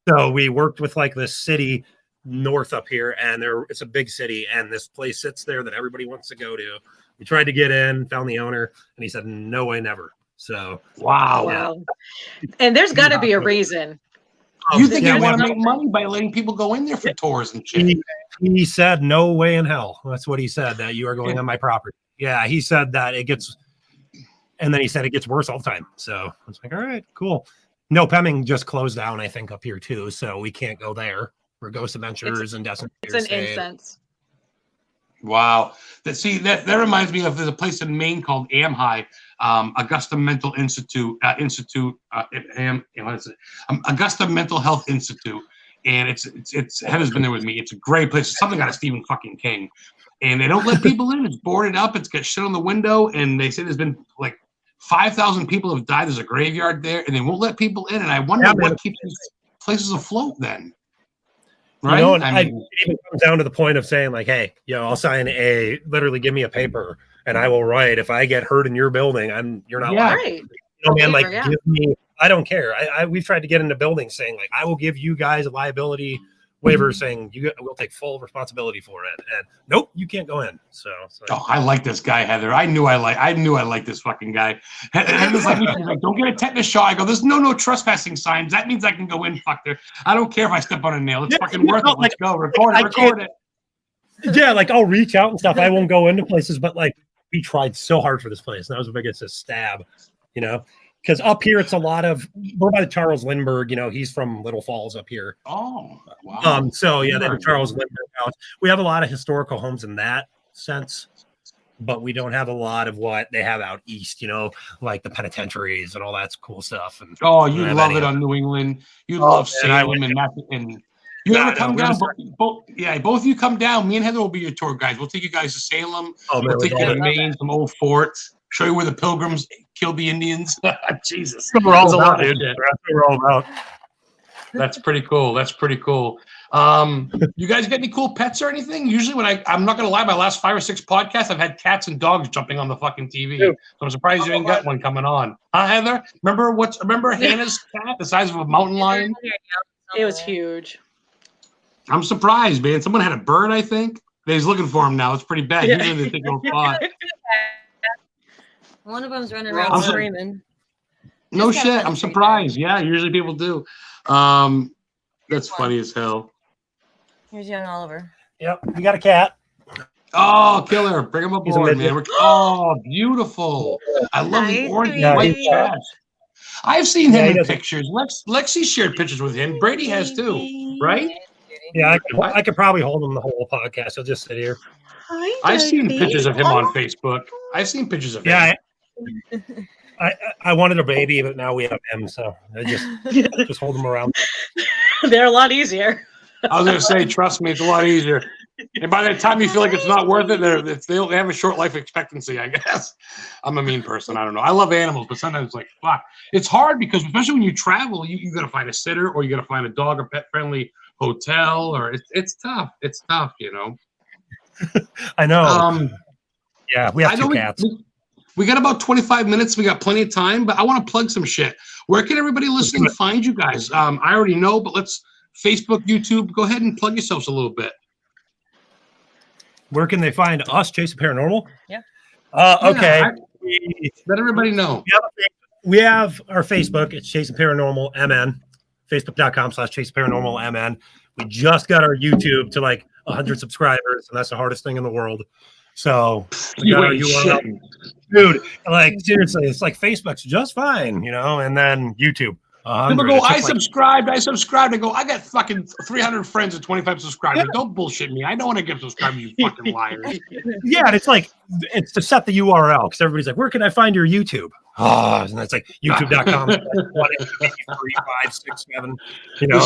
C: So we worked with like this city north up here, and it's a big city, and this place sits there that everybody wants to go to. We tried to get in, found the owner, and he said, no way, never. So
A: wow.
B: Yeah. And there's got to be a reason.
A: You think you want to make money by letting people go in there for tours and shit?
C: He said, no way in hell. That's what he said, that you are going on my property. Yeah, he said that it gets, and then he said it gets worse all the time. So I was like, all right, cool. No, Pemming just closed down, I think, up here too. So we can't go there for Ghost Adventures and Destination.
B: It's an incense.
A: Wow. That reminds me of, there's a place in Maine called AMHI, Augusta Mental Institute, Augusta Mental Health Institute. And it's Heather's been there with me. It's a great place. It's something out of Stephen fucking King. And they don't let people in. It's boarded up. It's got shit on the window. And they say there's been like 5,000 people have died. There's a graveyard there, and they won't let people in. And I wonder what keeps these places afloat then. Right?
C: You know, and it even comes down to the point of saying like, hey, I'll sign literally give me a paper and I will write, if I get hurt in your building, you're not liable.
B: Right.
C: Man, like, give me, I don't care. We've tried to get into buildings saying like, I will give you guys a liability waiver saying we'll take full responsibility for it. And nope, you can't go in. So
A: I like this guy, Heather. I knew I liked this fucking guy. Heather's like, don't get a tetanus shot. I go, there's no trespassing signs. That means I can go in, fucker. I don't care if I step on a nail. It's fucking worth it. Let's go. Record it.
C: Yeah, like I'll reach out and stuff. I won't go into places, but like we tried so hard for this place. And that was the biggest stab, because up here it's a lot of, we're by the Charles Lindbergh, he's from Little Falls up here.
A: Oh, wow.
C: So yeah, the Charles Lindbergh house. We have a lot of historical homes in that sense, but we don't have a lot of what they have out east, like the penitentiaries and all that cool stuff. And
A: you love it on New England. You love Salem and you ever come down? Both of you come down. Me and Heather will be your tour guides. We'll take you guys to Salem. We'll take you to Maine, some old forts. Show you where the Pilgrims killed the Indians. Jesus,
C: we're all about, dude. That's what we're all about.
A: That's pretty cool. You guys get any cool pets or anything? Usually, when I'm not gonna lie, my last 5 or 6 podcasts, I've had cats and dogs jumping on the fucking TV. Dude. So I'm surprised you ain't got one coming on. Huh, Heather? Remember Hannah's cat, the size of a mountain lion?
B: It was huge.
A: I'm surprised, man. Someone had a bird, I think. They's looking for him now. It's pretty bad.
B: Yeah.
A: Usually they think it'll fly.
D: One of them's running around screaming.
A: No shit. I'm surprised. Yeah, usually people do. That's funny as hell.
D: Here's young Oliver.
C: Yep, we got a cat.
A: Oh, killer. Bring him aboard, man. Beautiful. I love the orange and white cats. I've seen him in pictures. Lexi shared pictures with him. Brady has too, right?
C: Yeah, I could probably hold him the whole podcast. He'll just sit here.
A: I've seen pictures of him on Facebook. I've seen pictures of him.
C: Yeah. I wanted a baby, but now we have him, so I just hold him around.
B: They're a lot easier.
A: I was going to say, trust me, it's a lot easier. And by the time you feel like it's not worth it, they have a short life expectancy, I guess. I'm a mean person. I don't know. I love animals, but sometimes it's like, fuck. It's hard because especially when you travel, you got to find a sitter or you got to find a dog or pet-friendly hotel, or it's tough. It's tough,
C: I know. Yeah, we have 2 cats.
A: We got about 25 minutes. We got plenty of time, but I want to plug some shit. Where can everybody listening find you guys? I already know, but let's Facebook, YouTube. Go ahead and plug yourselves a little bit.
C: Where can they find us, Chasing Paranormal?
D: Yeah.
C: Okay.
A: Let everybody know.
C: We have our Facebook. It's Chasing Paranormal MN. Facebook.com/Chasing Paranormal MN. We just got our YouTube to like 100 subscribers, and that's the hardest thing in the world. So we got our URL. Dude, like seriously, it's like Facebook's just fine, you know, and then YouTube.
A: People go, I subscribed. I go, I got fucking 300 friends and 25 subscribers. Don't bullshit me. I don't want to get subscribed, you fucking liars.
C: Yeah, and it's like, it's to set the URL because everybody's like, where can I find your YouTube? Oh, and it's like youtube.com. 1, 8, 3, 5, 6, 7. You know,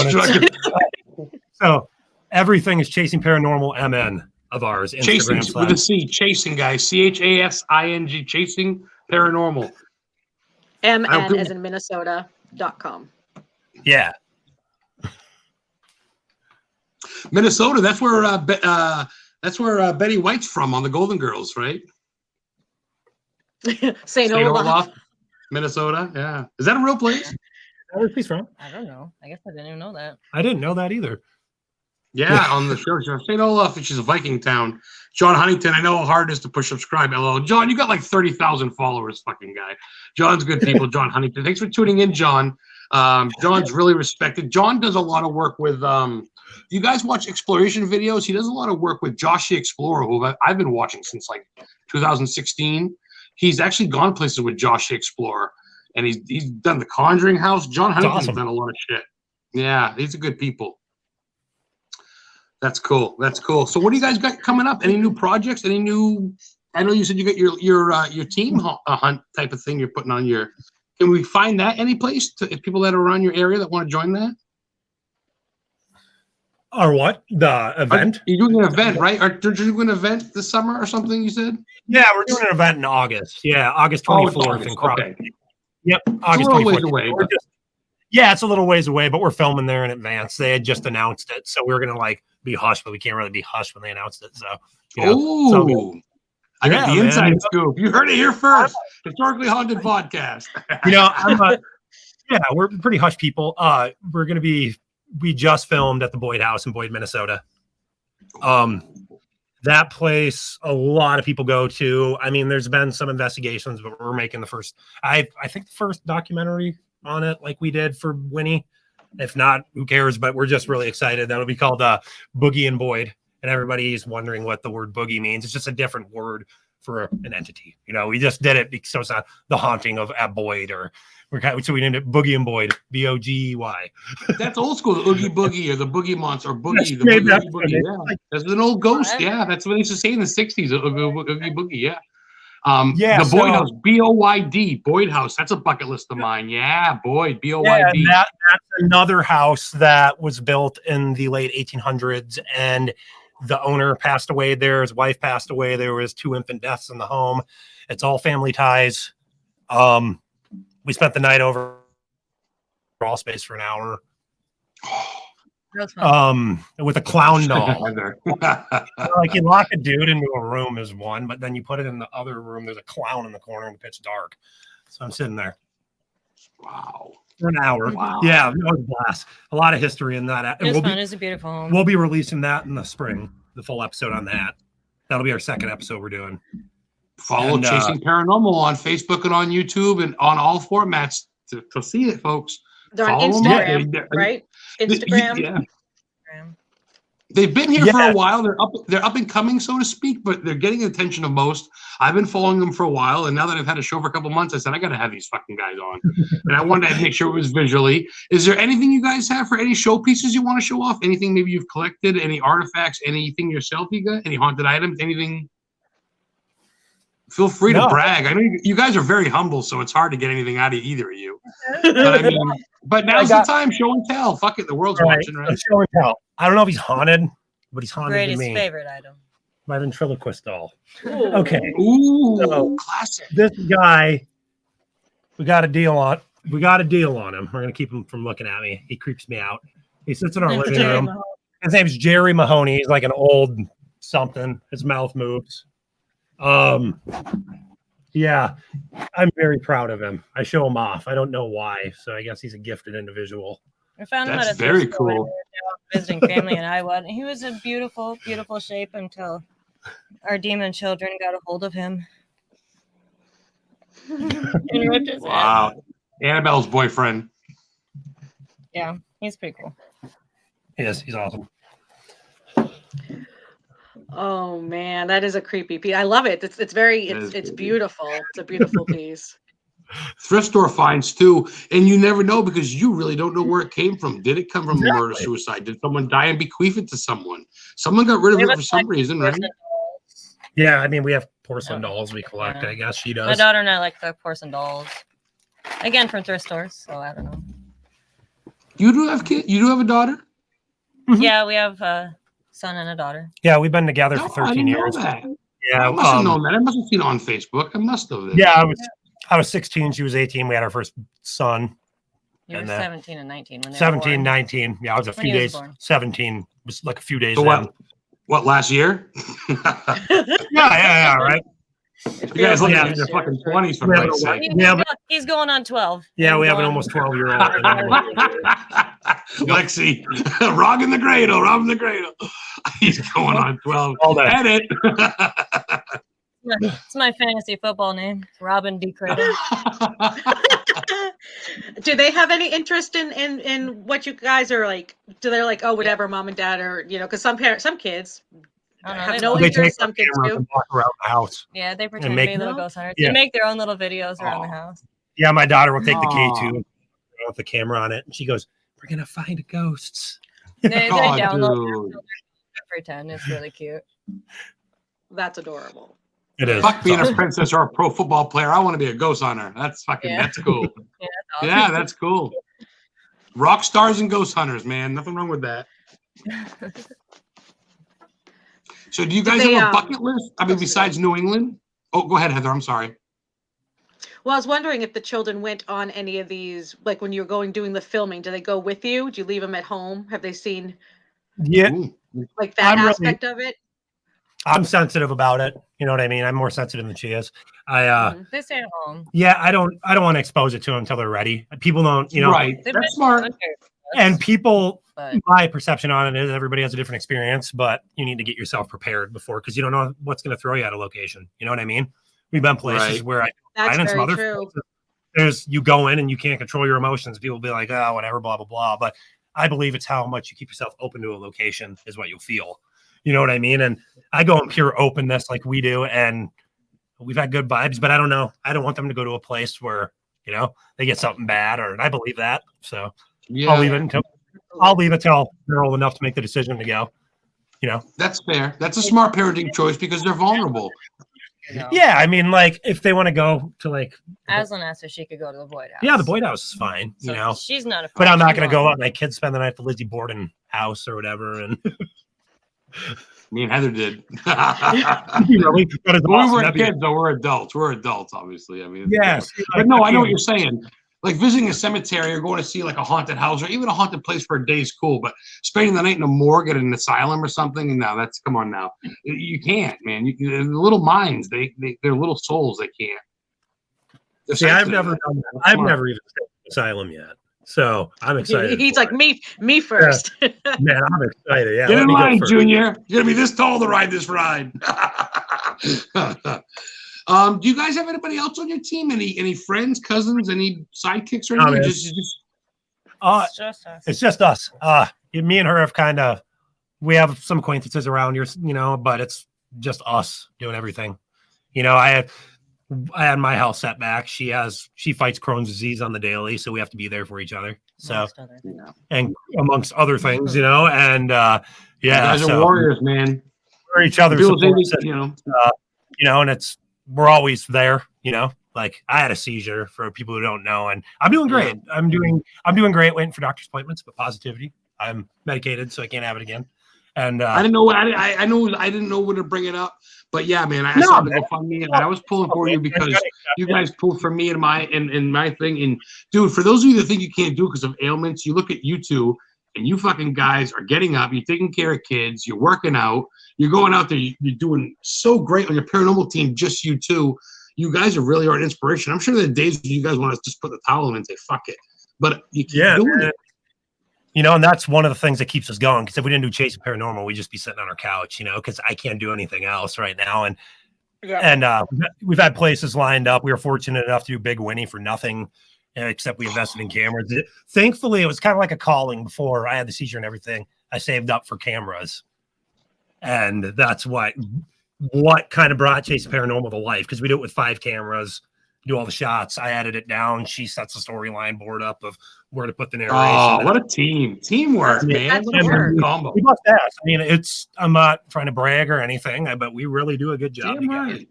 C: so everything is Chasing Paranormal MN of ours.
A: Chasing with a C, Chasing, guys. CHASING, Chasing Paranormal.
B: MN as in Minnesota.com.
C: Yeah.
A: Minnesota, that's where Betty White's from on the Golden Girls, right?
B: St. Olaf,
A: Minnesota. Yeah. Is that a real place?
C: Where's he from?
D: I don't know. I guess I didn't even know that.
C: I didn't know that either.
A: Yeah, on the show. St. Olaf, which is a Viking town. John Huntington, I know how hard it is to push subscribe. Hello. John, you got like 30,000 followers, fucking guy. John's good people, John Huntington. Thanks for tuning in, John. John's really respected. John does a lot of work with, you guys watch exploration videos? He does a lot of work with Josh the Explorer, who I've been watching since like 2016. He's actually gone places with Josh the Explorer, and he's done the Conjuring House. John Huntington's done a lot of shit. Yeah, these are good people. That's cool. That's cool. So what do you guys got coming up? Any new projects? Any new? I know you said you got your team hunt type of thing you're putting on your. Can we find that any place to people that are around your area that want to join that?
C: Or what? The event?
A: You're doing an event, right? Are you doing an event this summer or something? You said.
C: Yeah, we're doing an event in August. Yeah, August 24th in Croc. Okay. Yep, August 24th. Yeah, it's a little ways away, but we're filming there in advance. They had just announced it, so we were gonna like be hushed, but we can't really be hushed when they announced it. So,
A: so I got the inside scoop. You heard it here first. Historically Haunted Podcast.
C: You know, we're pretty hush people. We just filmed at the Boyd House in Boyd, Minnesota. That place, a lot of people go to. I mean, there's been some investigations, but we're making the first. I think the first documentary on it, like we did for Winnie. If not, who cares? But we're just really excited. That'll be called Boogie and Boyd, and everybody's wondering what the word boogie means. It's just a different word for an entity. You know, we just did it because it's not the haunting of at Boyd, or so we named it Boogie and Boyd, BOGEY.
A: That's old school, the Oogie Boogie or the Boogie Monster or Boogie. The Boogie. Yeah. That's an old ghost. Yeah, that's what they used to say in the 60s. Oogie Boogie. Yeah. The Boyd House, BOYD, Boyd House. That's a bucket list of mine. Yeah, Boyd, BOYD.
C: Yeah, that's another house that was built in the late 1800s, and the owner passed away there. His wife passed away. There was 2 infant deaths in the home. It's all family ties. We spent the night over crawl space for an hour. With a clown doll. Like you lock a dude into a room is one, but then you put it in the other room. There's a clown in the corner and the pitch dark. So I'm sitting there.
A: Wow.
C: For an hour. Wow. Yeah, it was a blast. A lot of history in that.
D: It's fun. It's a beautiful home.
C: We'll be releasing that in the spring, the full episode on that. That'll be our second episode we're doing.
A: Follow Chasing Paranormal on Facebook and on YouTube and on all formats to see it, folks.
B: They're on Instagram, right? Instagram.
A: Yeah. They've been here for a while. They're up and coming, so to speak, but they're getting the attention of most. I've been following them for a while, and now that I've had a show for a couple months, I said I got to have these fucking guys on, and I wanted to make sure it was visually. Is there anything you guys have for any show pieces you want to show off? Anything maybe you've collected? Any artifacts? Anything yourself you got? Any haunted items? Anything? Feel free to brag. I know you guys are very humble, so it's hard to get anything out of either of you. But I mean, but now's the time. Show and tell. Fuck it, the world's watching, right?
C: Show and tell. I don't know if he's haunted, but he's haunted
D: Brady's
C: to me.
D: Favorite item.
C: My ventriloquist doll.
B: Ooh.
C: Okay.
A: Ooh,
C: so,
A: classic.
C: This guy, we got a deal on. We got a deal on him. We're gonna keep him from looking at me. He creeps me out. He sits in our living room. His name's Jerry Mahoney. He's like an old something. His mouth moves. Yeah, I'm very proud of him. I show him off. I don't know why, so I guess he's a gifted individual.
D: We found him at a
A: very
D: cool. When we
A: cool.
D: were visiting family in Iowa. And he was in beautiful, beautiful shape until our demon children got a hold of him. And ripped his
A: Wow.
D: head.
A: Annabelle's boyfriend.
D: Yeah, he's pretty cool.
C: Yes, he's awesome.
B: Oh man, that is a creepy piece. I love it. It's beautiful. It's a beautiful piece.
A: Thrift store finds too, and you never know because you really don't know where it came from. Did it come from a murder, suicide? Did someone die and bequeath it to someone? Someone got rid of it for some reason, right?
C: Yeah, I mean, we have porcelain dolls we collect. I guess she does.
D: My daughter and I like the porcelain dolls. Again, from thrift stores, so I don't know.
A: You do have kids? You do have a daughter?
D: Mm-hmm. Yeah, we have a son and a daughter.
C: Yeah, we've been together for 13 years.
A: That.
C: Yeah,
A: I must have known that. I must have seen it on Facebook. I must have.
C: Yeah, I was 16. She was 18. We had our first son.
D: You were 17 and 19 when they
C: 17,
D: were born.
C: 19. Yeah, I was a few days. 17 was like a few days.
A: So what? Last year?
C: yeah, right.
A: You guys look at your fucking 20s for Christ's sake.
D: He's going on 12.
C: Yeah, we have an almost 12-year-old.
A: Lexi, robbing the cradle. He's going on 12. Edit.
D: It's my fantasy football name, Robin D. Cradle.
B: Do they have any interest in what you guys are like? Do they like, oh, whatever, mom and dad, or because some kids have no interest. Some kids do.
C: Walk around the house.
D: Yeah, they pretend to be little ghost hunters. They make their own little videos around the house.
C: Yeah, my daughter will take the K2 with the camera on it, and she goes, "We're gonna find ghosts."
D: They download pretend. It's really cute.
B: That's adorable.
C: It is.
A: Fuck being a princess or a pro football player. I want to be a ghost hunter. That's fucking. That's cool. Yeah, that's cool. Rock stars and ghost hunters, man. Nothing wrong with that. So, do you guys have a bucket list? I mean, besides New England? Oh, go ahead, Heather. I'm sorry.
B: Well, I was wondering if the children went on any of these, like when you were doing the filming. Do they go with you? Do you leave them at home? Have they seen?
C: Yeah.
B: Like that aspect of it.
C: I'm sensitive about it. You know what I mean? I'm more sensitive than she is.
D: They stay at home.
C: Yeah, I don't want to expose it to them until they're ready. People don't,
A: Right. That's smart.
C: And people, my perception on it is everybody has a different experience, but you need to get yourself prepared before because you don't know what's going to throw you at a location. You know what I mean? We've been places where
B: that's very true.
C: There's you go in and you can't control your emotions. People be like, oh, whatever, blah, blah, blah. But I believe it's how much you keep yourself open to a location is what you'll feel. You know what I mean? And I go in pure openness like we do. And we've had good vibes, but I don't know. I don't want them to go to a place where, they get something bad and I believe that. So I'll leave it till they're old enough to make the decision to go,
A: That's fair. That's a smart parenting choice because they're vulnerable.
C: Yeah. I mean, like if they want to go to
D: Aslan asked if she could go to the Boyd house.
C: Yeah. The Boyd house is fine.
D: So she's not
C: but I'm not going to go out and my kids spend the night at the Lizzie Borden house or whatever. And
A: me and Heather did.
C: We
A: weren't kids, though. We're adults. We're adults, obviously. I mean,
C: yes.
A: But no, I know what you're saying. Like visiting a cemetery or going to see like a haunted house or even a haunted place for a day is cool. But spending the night in a morgue at an asylum or something, no, come on now. You can't, man. The little minds, they're little souls. They can't.
C: See, I've never done that. I've never even stayed in an asylum yet. So I'm excited.
B: He's like me first.
C: Yeah. Man, I'm excited. Yeah,
A: get in line, Junior. You're gonna be this tall to ride this ride. Do you guys have anybody else on your team? Any friends, cousins, any sidekicks or anything?
C: It's just us. Me and her have we have some acquaintances around here, but it's just us doing everything. I had my health setback. She fights Crohn's disease on the daily, so we have to be there for each other. So, and amongst other things, and yeah,
A: you guys are warriors, man.
C: We're each other's support system, and we're always there. Like I had a seizure for people who don't know, and I'm doing great. I'm doing great. Waiting for doctor's appointments, but positivity. I'm medicated, so I can't have it again. And
A: I didn't know. I didn't know when to bring it up. But yeah, man, I saw the GoFundMe and I was pulling for you because you guys pulled for me and my thing. And dude, for those of you that think you can't do it because of ailments, you look at YouTube and you fucking guys are getting up, you're taking care of kids, you're working out, you're going out there, you're doing so great on your paranormal team, just you two. You guys really are an inspiration. I'm sure there are days when you guys want to just put the towel in and say, fuck it. But you keep doing it.
C: You know, and that's one of the things that keeps us going. Because if we didn't do Chasing Paranormal, we'd just be sitting on our couch, you know, because I can't do anything else right now. And we've had places lined up. We were fortunate enough to do Big Winnie for nothing, except we invested in cameras. Thankfully, it was kind of like a calling before I had the seizure and everything. I saved up for cameras. And that's what kind of brought Chasing Paranormal to life, because we do it with 5 cameras. Do all the shots. I edit it down. She sets the storyline board up of where to put the narration.
A: Oh, what a teamwork, man! What a combo.
C: We must ask. I mean, I'm not trying to brag or anything, but we really do a good job together.
A: Right.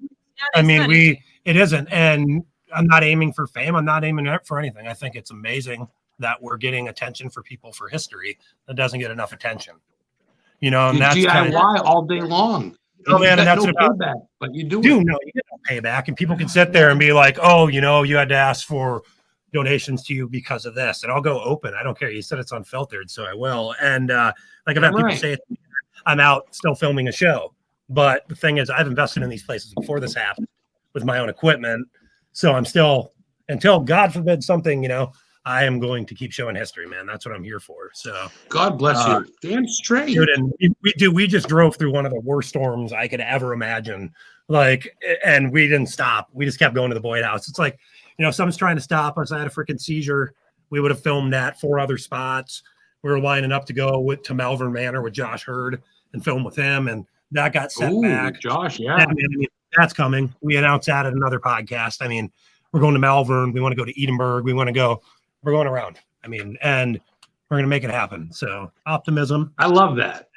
C: I mean, it isn't, and I'm not aiming for fame. I'm not aiming for anything. I think it's amazing that we're getting attention for people for history that doesn't get enough attention. You know, and that's
A: DIY all day long.
C: Oh man, and that's
A: no
C: about
A: payback, but you do
C: no, you get no payback, and people can sit there and be like, "Oh, you know, you had to ask for donations to you because of this," and I'll go open. I don't care. You said it's unfiltered, so I will. And like I've had people say, "I'm out still filming a show," but the thing is, I've invested in these places before this happened with my own equipment, so I'm still, until God forbid something, you know, I am going to keep showing history, man. That's what I'm here for. So
A: God bless you. Damn straight.
C: Dude, and we just drove through one of the worst storms I could ever imagine. Like, and we didn't stop. We just kept going to the Boyd House. It's like, you know, if someone's trying to stop us. I had a freaking seizure. We would have filmed at 4 other spots. We were lining up to go to Malvern Manor with Josh Hurd and film with him. And that got set back.
A: Josh, yeah.
C: I mean, that's coming. We announced that at another podcast. I mean, we're going to Malvern. We want to go to Edinburgh. We're going around. I mean, and we're going to make it happen. So optimism.
A: I love that.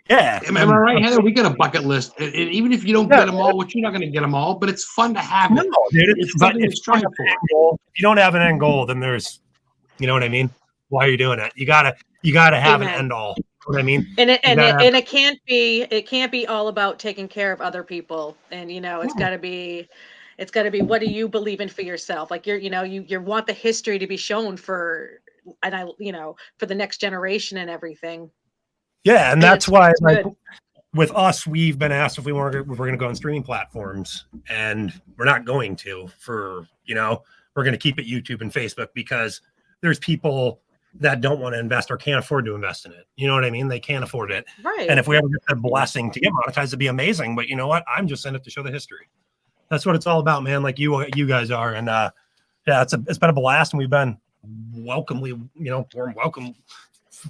C: Yeah.
A: Am I right, Heather? We got a bucket list. And even if you don't get them all, which you're not going to get them all, but it's fun to have it.
C: No, dude,
A: it's something to strive for.
C: If you don't have an end goal, then there's, you know what I mean? Why are you doing it? You gotta have an end all. You know what I mean?
B: And it can't be all about taking care of other people. And, you know, it's got to be what do you believe in for yourself? Like you want the history to be shown for the next generation and everything.
C: Yeah, and that's why, like, with us, we've been asked if we're going to go on streaming platforms, and we're not going to. We're going to keep it YouTube and Facebook, because there's people that don't want to invest or can't afford to invest in it. You know what I mean? They can't afford it.
B: Right.
C: And if we ever get that blessing to get monetized, it'd be amazing. But you know what? I'm just in it to show the history. That's what it's all about, man. Like you guys are. And it's been a blast, and we've been warm welcome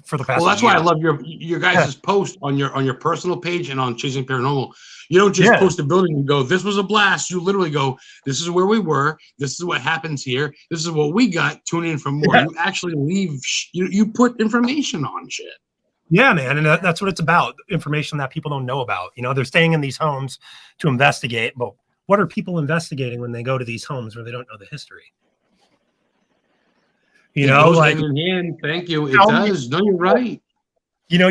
C: for the past.
A: Well, that's why I love your guys' post on your personal page and on Chasing Paranormal. You don't just post a building and go, "This was a blast." You literally go, "This is where we were. This is what happens here. This is what we got. Tune in for more." Yeah. You actually leave. You put information on shit.
C: Yeah, man, and that's what it's about. Information that people don't know about. You know, they're staying in these homes to investigate, but what are people investigating when they go to these homes where they don't know the history? You know, like,
A: thank you. It does. No, you're right.
C: You know,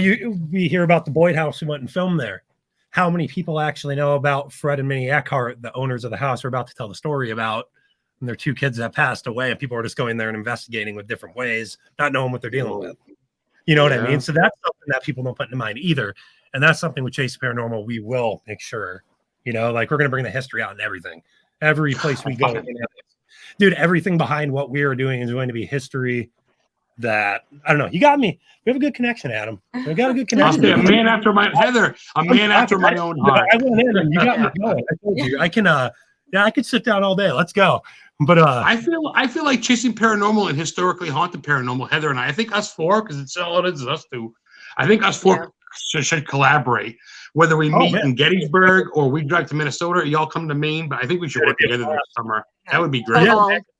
C: we hear about the Boyd House. We went and filmed there. How many people actually know about Fred and Minnie Eckhart, the owners of the house we're about to tell the story about, and their 2 kids that passed away, and people are just going there and investigating with different ways, not knowing what they're dealing with. You know what I mean? So that's something that people don't put into mind either. And that's something with Chase Paranormal we will make sure, you know, like, we're going to bring the history out and everything. Every place we go. Dude, everything behind what we are doing is going to be history that, I don't know. You got me. We have a good connection, Adam. We got a good connection.
A: A man after my Heather. A man after my own heart.
C: I went in and you got me going. I told you. I can I could sit down all day. Let's go. But I feel
A: like Chasing Paranormal and Historically Haunted Paranormal, Heather and I think us 4, because it's all it is us 2. I think us 4 should collaborate. Whether we meet in Gettysburg or we drive to Minnesota, or y'all come to Maine, but I think we should work together this summer. That would be great.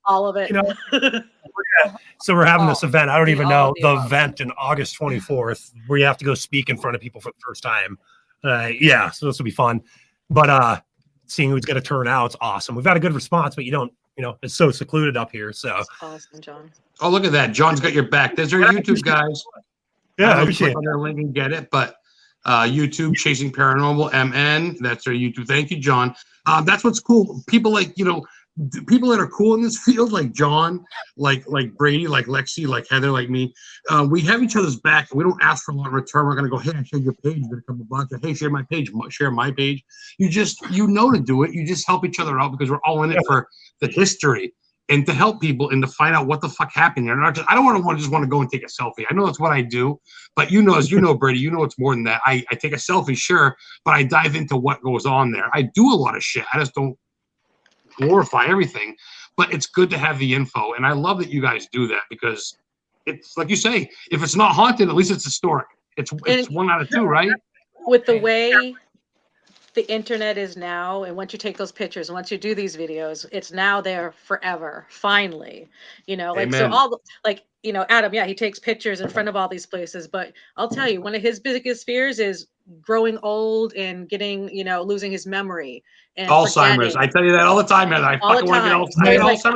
B: All of it.
C: You know, so we're having this event. I don't even know the event in August 24th, where you have to go speak in front of people for the first time. So this will be fun. But seeing who's going to turn out, it's awesome. We've had a good response, but it's so secluded up here. So
B: that's awesome, John.
A: Oh, look at that. John's got your back. There's our YouTube guys.
C: Yeah, I
A: click on their link and get it. But YouTube, Chasing Paranormal, MN. That's our YouTube. Thank you, John. That's what's cool. People like, people that are cool in this field, like John, like Brady, like Lexi, like Heather, like me, we have each other's back. And we don't ask for a lot in return. We're gonna go, hey, I shared your page, get a couple bucks. Or, hey, share my page, share my page. You know to do it. You just help each other out because we're all in it for the history and to help people and to find out what the fuck happened here. Not just, I don't want to go and take a selfie. I know that's what I do, but you know, as you know, Brady, you know it's more than that. I take a selfie, sure, but I dive into what goes on there. I do a lot of shit. I just don't glorify everything, but it's good to have the info, and I love that you guys do that because it's like you say, if it's not haunted, at least it's historic. It's 1 out of 2, right?
B: With the way the internet is now, and once you take those pictures, and once you do these videos, it's now there forever. Finally, like Amen. So all the, like Adam, yeah, he takes pictures in front of all these places, but I'll tell you, one of his biggest fears is growing old and getting losing his memory. And
A: Alzheimer's. I tell you that all the time, Heather. I fucking want to get Alzheimer's.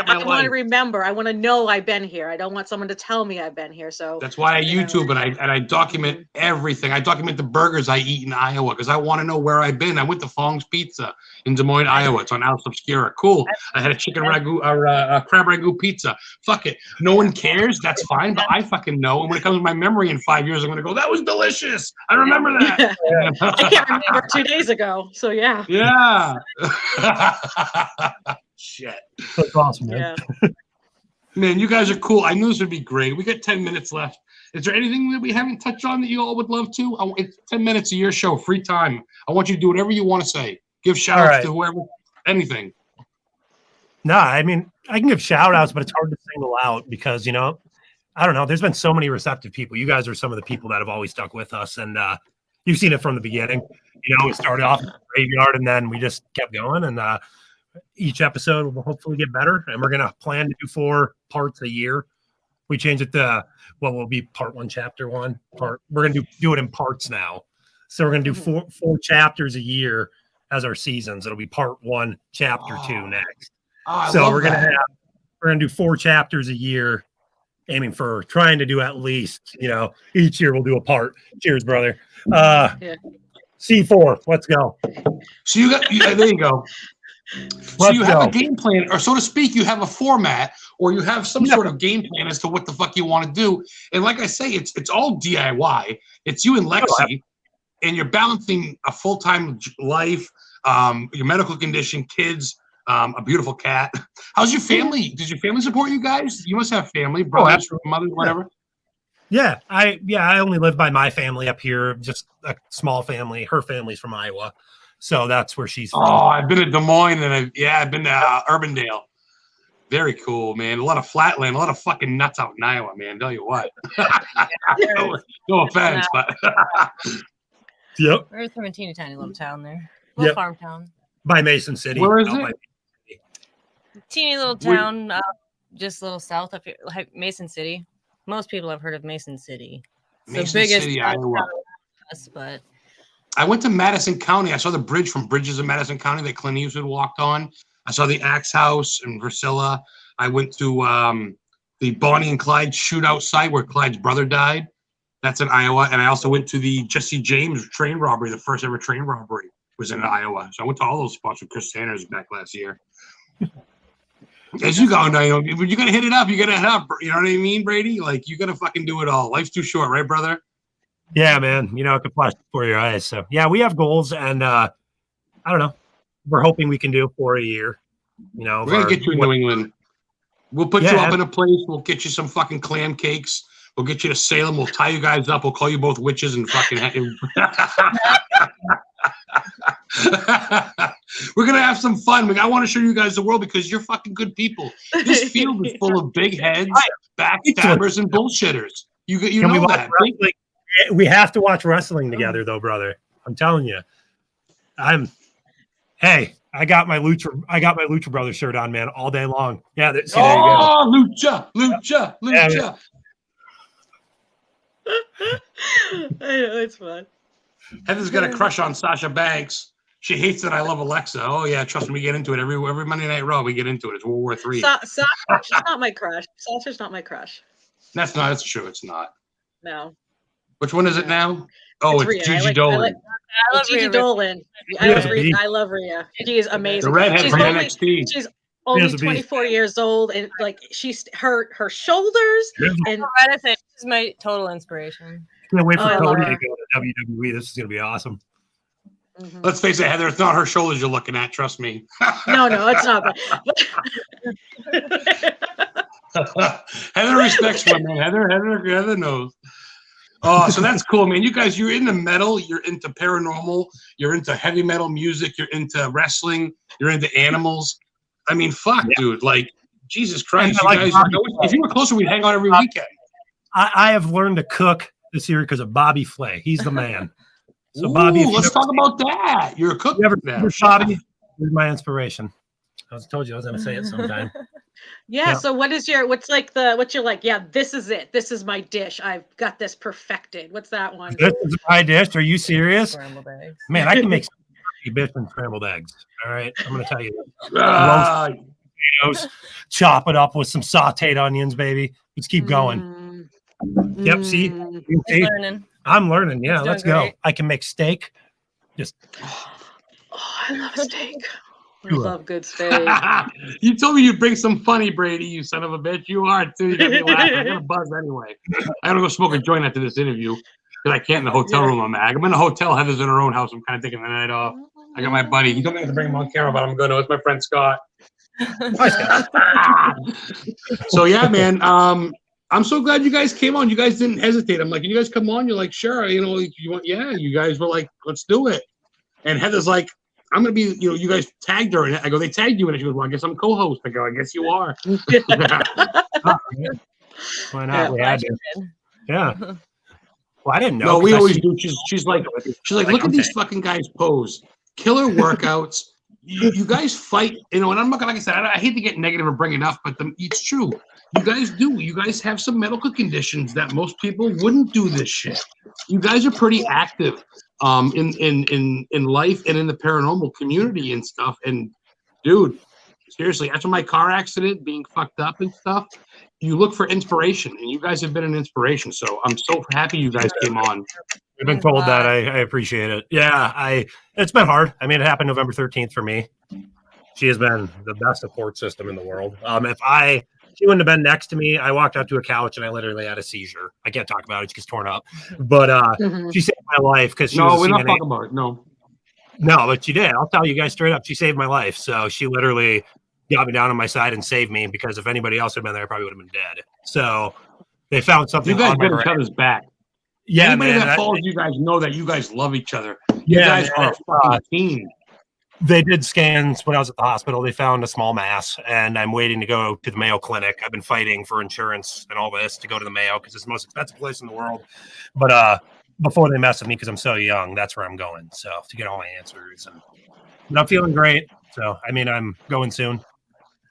B: I want to remember. I want to know I've been here. I don't want someone to tell me I've been here. So
A: that's why I YouTube and I document everything. I document the burgers I eat in Iowa because I want to know where I've been. I went to Fong's Pizza in Des Moines, Iowa. It's on Alice Obscura. Cool. I had a chicken ragu or a crab ragu pizza. Fuck it. No one cares. That's fine. But I fucking know. And when it comes to my memory in 5 years, I'm going to go, that was delicious. I remember that.
B: I can't remember 2 days ago. So yeah.
A: Yeah. Shit.
C: That's awesome, man.
B: Yeah.
A: Man, you guys are cool. I knew this would be great. We got 10 minutes left. Is there anything that we haven't touched on that you all would love to? It's 10 minutes of your show, free time. I want you to do whatever you want to say. Give shout outs to whoever, anything.
C: No, I mean, I can give shout outs, but it's hard to single out because, I don't know. There's been so many receptive people. You guys are some of the people that have always stuck with us. And you've seen it from the beginning. We started off in the graveyard and then we just kept going. And each episode will hopefully get better. And we're going to plan to do 4 parts a year. We change it to what will be part 1, chapter 1. We're going to do it in parts now. So we're going to do 4 chapters a year as our seasons. It'll be part 1, chapter 2 next. So we're going to do 4 chapters a year, aiming for trying to do at least, each year we'll do a part. Cheers, brother. C4, let's go.
A: So there you go. So you have a game plan, or so to speak, you have a format, or you have some sort of game plan as to what the fuck you want to do. And like I say, it's all DIY. It's you and Lexi, and you're balancing a full-time life, your medical condition, kids, a beautiful cat. How's your family? Does your family support you guys? You must have family, brothers, mothers, whatever.
C: Yeah, I only live by my family up here, just a small family. Her family's from Iowa, so that's where she's from.
A: Oh, I've been to Des Moines and I've been to Urbandale. Very cool, man. A lot of flatland, a lot of fucking nuts out in Iowa, man. Tell you what. no offense, but
C: yep.
D: We're from a teeny tiny little town there, little farm town
C: by Mason City.
A: Where is it?
D: Teeny little town, just a little south of here, like Mason City. Most people have heard of Mason City. It's the biggest
A: City, Iowa.
D: But
A: I went to Madison County. I saw the bridge from Bridges of Madison County that Clint Eastwood walked on. I saw the Axe House in Priscilla. I went to the Bonnie and Clyde shootout site where Clyde's brother died. That's in Iowa. And I also went to the Jesse James train robbery. The first ever train robbery was in Iowa. So I went to all those spots with Chris Sanders back last year. As you go, now, you gotta hit it up. You gotta hit it up. You know what I mean, Brady? Like you gotta fucking do it all. Life's too short, right, brother?
C: Yeah, man. It could flash before your eyes. So yeah, we have goals, and I don't know. We're hoping we can do 4 a year. We're
A: gonna get you in New England. We'll put you up in a place. We'll get you some fucking clam cakes. We'll get you to Salem. We'll tie you guys up. We'll call you both witches and fucking. We're gonna have some fun. I want to show you guys the world because you're fucking good people. This field is full of big heads, backstabbers, and bullshitters. You know that.
C: We have to watch wrestling together, though, brother. I'm telling you. Hey, I got my Lucha Brothers shirt on, man, all day long. Yeah. There you go.
A: Lucha.
C: Yeah,
B: I know, it's fun.
A: Heather's got a crush on Sasha Banks. She hates that I love Alexa. Oh yeah, trust me, we get into it every Monday Night Raw. We get into it. It's World War III.
B: Sasha's not my crush. Sasha's not my crush.
A: That's true. It's not.
B: No.
A: Which one is it now? Oh, it's Gigi Dolan.
B: I love Gigi Dolan. I love Rhea. She is amazing.
A: The redhead from NXT.
B: only 24 years old, and like she's her shoulders. And
D: she's my total inspiration.
C: Can't wait for Cody to go to WWE. This is gonna be awesome.
A: Mm-hmm. Let's face it, Heather. It's not her shoulders you're looking at. Trust me.
B: No, it's not.
A: Heather respects women. Heather knows. Oh, so that's cool, man. You guys, you're into metal, you're into paranormal, you're into heavy metal music, you're into wrestling, you're into animals. I mean, fuck, dude. Like, Jesus Christ, you guys. If you were closer, we'd hang out every weekend.
C: I have learned to cook this year because of Bobby Flay. He's the man. So, Bobby,
A: let's talk about that. You're a cook.
C: Bobby, he's my inspiration. I told you I was going to say it sometime.
B: Yeah. So what's you're like, yeah, this is it. This is my dish. I've got this perfected. What's that one?
C: This is my dish. Are you serious?
D: Scrambled eggs.
C: Man, I can make bitch and scrambled eggs. All right. I'm going to tell you. Potatoes, chop it up with some sauteed onions, baby. Let's keep going. Yep. See? I'm learning. Yeah. Let's go. I can make steak. Just.
B: I love steak. I love good steak.
A: You told me you'd bring some funny, Brady, you son of a bitch. You are, too. You got me laughing. I'm going to buzz anyway. I got to go smoke a joint after this interview because I can't in the hotel room I'm at. I'm in a hotel. Heather's in her own house. I'm kind of taking the night off. I got my buddy. He told me I have to bring him on camera, but I'm going to. It's my friend Scott. So, yeah, man. I'm so glad you guys came on. You guys didn't hesitate. I'm like, can you guys come on? You're like, sure. You know, you want? Yeah. You guys were like, let's do it. And Heather's like, I'm going to be, you guys tagged her in it. I go, they tagged you in it. She goes, well, I guess I'm co-host. I go, I guess you are.
C: Why not? We had to. Yeah. Well, I didn't know.
A: No, we always do. She's like, look at these fucking guys pose. Killer workouts. You guys fight, and I'm not gonna, like I said, I hate to get negative or bring it up, but it's true. You guys do. You guys have some medical conditions that most people wouldn't do this shit. You guys are pretty active in life and in the paranormal community and stuff. And dude, seriously, after my car accident, being fucked up and stuff, you look for inspiration, and you guys have been an inspiration. So I'm so happy you guys came on.
C: I've been told that. I appreciate it. Yeah, it's been hard. I mean, it happened November 13th for me. She has been the best support system in the world. She wouldn't have been next to me. I walked out to a couch and I literally had a seizure. I can't talk about it; it gets torn up. But she saved my life because she was
A: we're not talking about it. No,
C: but she did. I'll tell you guys straight up. She saved my life. So she literally got me down on my side and saved me, because if anybody else had been there, I probably would have been dead. So they found something.
A: You guys got each other's back.
C: Yeah,
A: anybody
C: man,
A: that follows you guys know that you guys love each other. You guys are a fucking team.
C: They did scans when I was at the hospital. They found a small mass, and I'm waiting to go to the Mayo Clinic. I've been fighting for insurance and all this to go to the Mayo because it's the most expensive place in the world. But before they mess with me, because I'm so young, that's where I'm going. So to get all my answers, and I'm feeling great. So I mean, I'm going soon.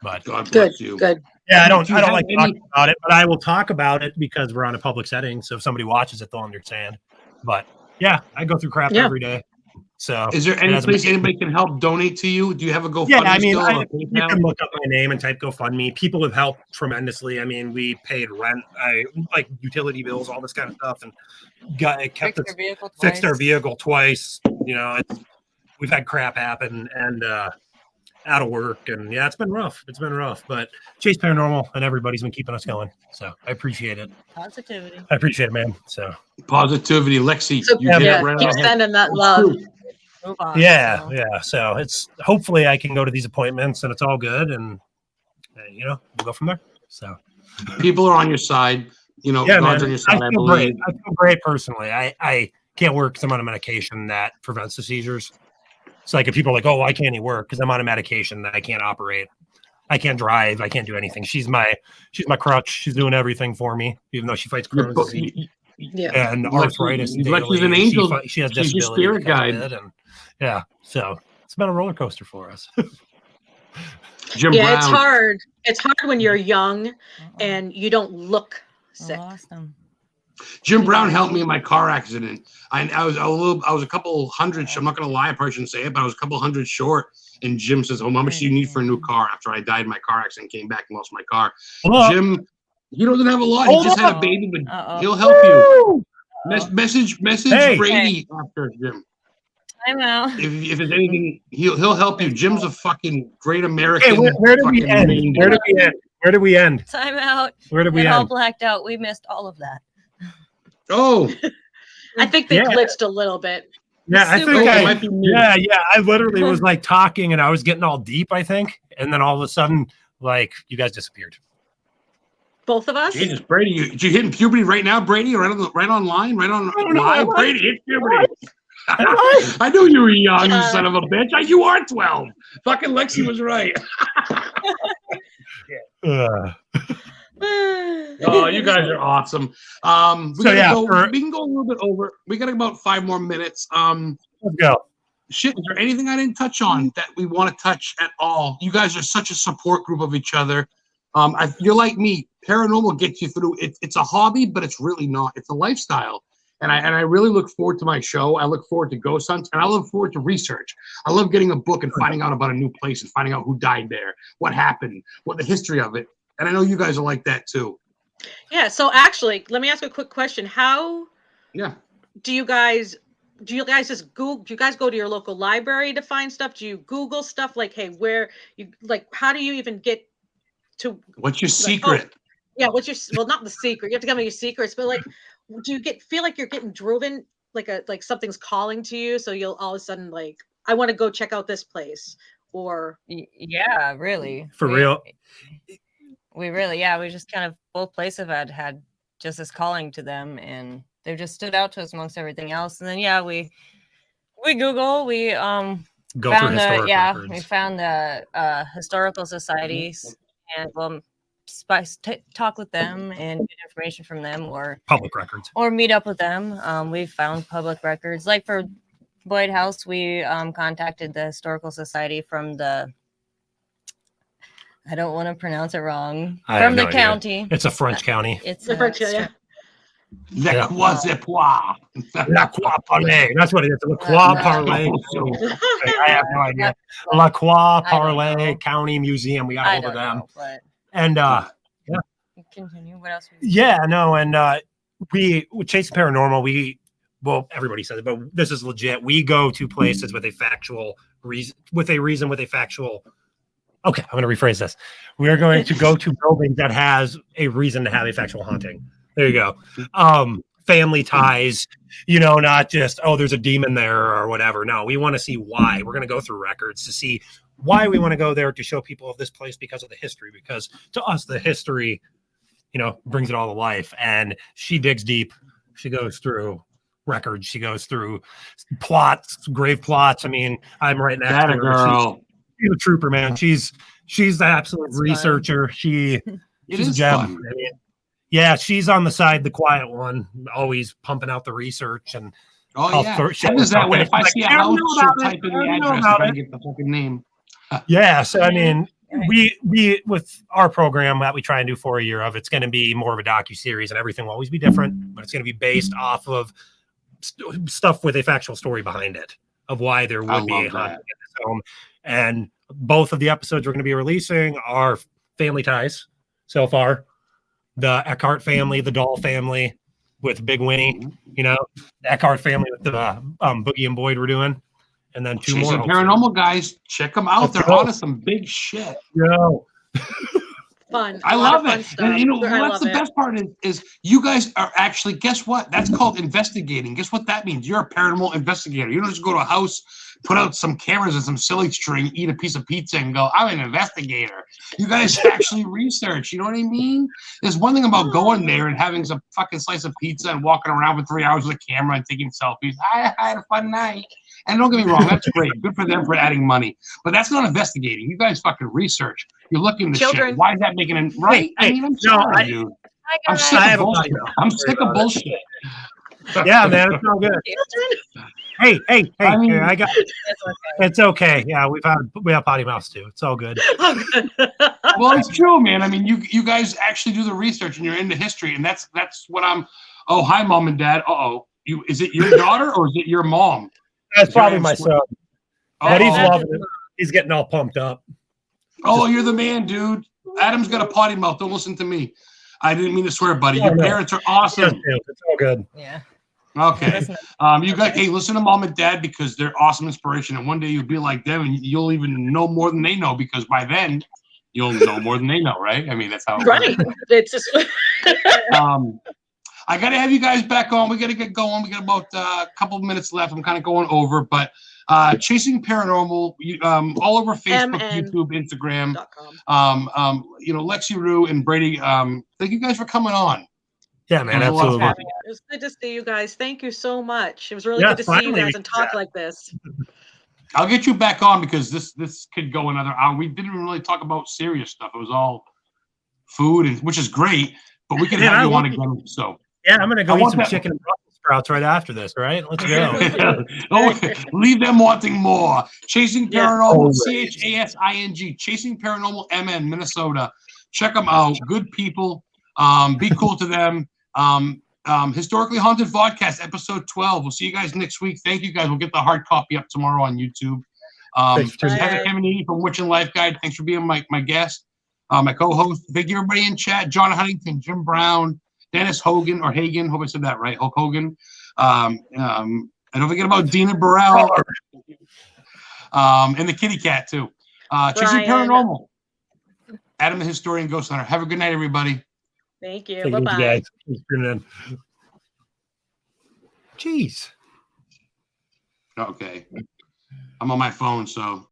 C: But
A: God bless you.
B: Good.
C: Yeah, I don't like talking about it, but I will talk about it because we're on a public setting. So if somebody watches it, they'll understand. But yeah, I go through crap every day. So
A: is there any place anybody can help donate to you? Do you have a GoFundMe?
C: Yeah, I mean, you can look up my name and type GoFundMe. People have helped tremendously. I mean, we paid rent, like utility bills, all this kind of stuff, and fixed our vehicle twice. You know, we've had crap happen and out of work, and yeah, it's been rough. But Chase Paranormal and everybody's been keeping us going. So I appreciate it.
D: Positivity.
C: I appreciate it, man. So
A: positivity, Lexi.
B: So, keep sending that love.
C: Yeah. So it's hopefully I can go to these appointments and it's all good, and we'll go from there. So
A: people are on your side. God's on your side. I
C: feel great personally. I can't work because I'm on a medication that prevents the seizures. It's like if people are like, "Oh, why can't he work?" Because I'm on a medication that I can't operate. I can't drive. I can't do anything. She's my crutch. She's doing everything for me, even though she fights Crohn's disease and arthritis.
A: Lexi's an angel.
C: She has
A: disability. She's your spirit guide.
C: So it's been a roller coaster for us.
A: Jim Brown.
B: It's hard. It's hard when you're young and you don't look sick.
D: Awesome.
A: Jim Brown helped me in my car accident. I was a couple hundred. I'm not gonna lie, I probably shouldn't say it, but I was a couple hundred short. And Jim says, "Oh, how much do you need for a new car?" After I died in my car accident, came back and lost my car. Jim, he doesn't have a lot. He just had a baby, but he'll help you. Message Brady after Jim.
D: I'm out.
A: If there's anything, he'll help you. Jim's a fucking great American.
C: Hey, where did we end? Where did we end?
D: Time out.
C: Where did we end?
D: All blacked out. We missed all of that.
A: Oh,
B: I think they glitched a little bit.
C: Yeah, I think I literally was like talking and I was getting all deep, I think. And then all of a sudden, like, you guys disappeared.
B: Both of us?
A: Jesus, Brady, did you hit puberty right now, Brady? Right online? Right on live? Brady, hit puberty. I knew you were young, you son of a bitch. You are 12. Fucking Lexi was right. Oh, you guys are awesome. We can go a little bit over. We got about 5 more minutes.
C: Let's go.
A: Shit, is there anything I didn't touch on that we want to touch at all? You guys are such a support group of each other. You're like me. Paranormal gets you through. It's a hobby, but it's really not. It's a lifestyle. And I really look forward to my show. I look forward to ghost hunts, and I look forward to research. I love getting a book and finding out about a new place and finding out who died there, what happened, what the history of it. And I know you guys are like that too.
B: Yeah. So actually, let me ask a quick question. How do you guys just Google? Do you guys go to your local library to find stuff? Do you Google stuff like, hey, where you like? How do you even get to?
A: What's your secret?
B: What's your not the secret? You have to give me your secrets, but like, do you feel like you're getting driven, like something's calling to you, so you'll all of a sudden like, I want to go check out this place, or
D: really
C: for real.
D: We just kind of both places have had just this calling to them, and they've just stood out to us amongst everything else. And then we Google, we
C: go found records.
D: We found the historical societies, and talk with them and get information from them, or
C: public records,
D: or meet up with them. We found public records, like for Boyd House, we contacted the historical society from the. I don't want to pronounce it wrong. From the county.
C: It's a French county.
D: It's
B: a French county.
A: La Croix Zepois.
C: La Croix Parley. That's what it is. La Croix Parley. I have no idea. La Croix Parley County Museum. We got hold of them. And
D: continue. What else?
C: We Chase Paranormal. Everybody says it, but this is legit. We go to places with a factual reason, with a factual. Okay, I'm going to rephrase this. We're going to go to buildings that has a reason to have a factual haunting. There you go. Family ties, not just, there's a demon there or whatever. No, we want to see why. We're going to go through records to see why we want to go there, to show people of this place because of the history. Because to us, the history, brings it all to life. And she digs deep. She goes through records. She goes through plots, grave plots. I mean, I'm right next to her.
A: Girl.
C: She's a trooper, man. She's the absolute researcher. She's a gem. I mean, she's on the side, the quiet one, always pumping out the research and.
A: Oh yeah, how does that way? If I see a house, she'll type in the address if I get the fucking name.
C: Yeah, so I mean, we with our program that we try and do for a year of, it's going to be more of a docu-series, and everything will always be different, but it's going to be based off of stuff with a factual story behind it of why there would be a haunting in this home. And both of the episodes we're going to be releasing are family ties so far. The Eckhart family, the Doll family with Big Winnie, the Eckhart family with the Boogie and Boyd we're doing. And then two more.
A: Paranormal guys, check them out. They're on to some big shit.
B: Fun.
A: I love it. And what's the best part is you guys are actually, guess what? That's called investigating. Guess what that means? You're a paranormal investigator. You don't just go to a house, put out some cameras and some silly string, eat a piece of pizza and go, I'm an investigator. You guys actually research. You know what I mean? There's one thing about going there and having some fucking slice of pizza and walking around for 3 hours with a camera and taking selfies. I had a fun night. And don't get me wrong, that's great. Good for them for adding money. But that's not investigating. You guys fucking research. You're looking at shit. Why is that making it right? I mean, I'm sorry, dude. I'm sick of bullshit. I'm sick of bullshit.
C: Yeah, man, it's no good. Hey, I mean, I got it's okay. Yeah, we have potty mouths too. It's all good.
A: Well, it's true, man. I mean, you guys actually do the research and you're into history, and that's what I'm. Oh, hi, mom and dad. Is it your daughter or is it your mom?
C: That's probably my son. But he's loving it. He's getting all pumped up.
A: Oh, you're the man, dude. Adam's got a potty mouth. Don't listen to me. I didn't mean to swear, buddy. Your parents are awesome.
C: It's all good.
D: Yeah.
A: Okay. You got, hey, listen to mom and dad because they're awesome inspiration. And one day you'll be like them and you'll even know more than they know because by then you'll know more than they know, right? I mean, that's how it
B: right.
A: works.
B: It's just
A: I got to have you guys back on. We got to get going. We got about a couple of minutes left. I'm kind of going over, but Chasing Paranormal, all over Facebook, YouTube, Instagram. Lexi Rue and Brady. Thank you guys for coming on.
C: Yeah, man, absolutely.
B: It was good to see you guys. Thank you so much. It was really good to see you guys and talk like this.
A: I'll get you back on because this could go another hour. We didn't really talk about serious stuff. It was all food, which is great, but we can have you on again. So
C: yeah, I'm gonna go eat some chicken and Brussels sprouts right after this. Right, let's go.
A: Leave them wanting more. Chasing Paranormal, CHASING, Chasing Paranormal, MN, Minnesota. Check them out. Good people. Be cool to them. Historically Haunted Vodcast, episode 12. We'll see you guys next week. Thank you guys. We'll get the hard copy up tomorrow on YouTube. Heather Kemeny from Witch and Life Guide. Thanks for being my guest. My co-host. Thank you everybody in chat. John Huntington, Jim Brown, Dennis Hogan or Hagen. Hope I said that right. Hulk Hogan. And don't forget about Dina Burrell. And the kitty cat too. Chasing Paranormal. Adam the Historian Ghost Hunter. Have a good night, everybody.
B: Thank you. Bye-bye.
C: Jeez.
A: Okay. I'm on my phone, so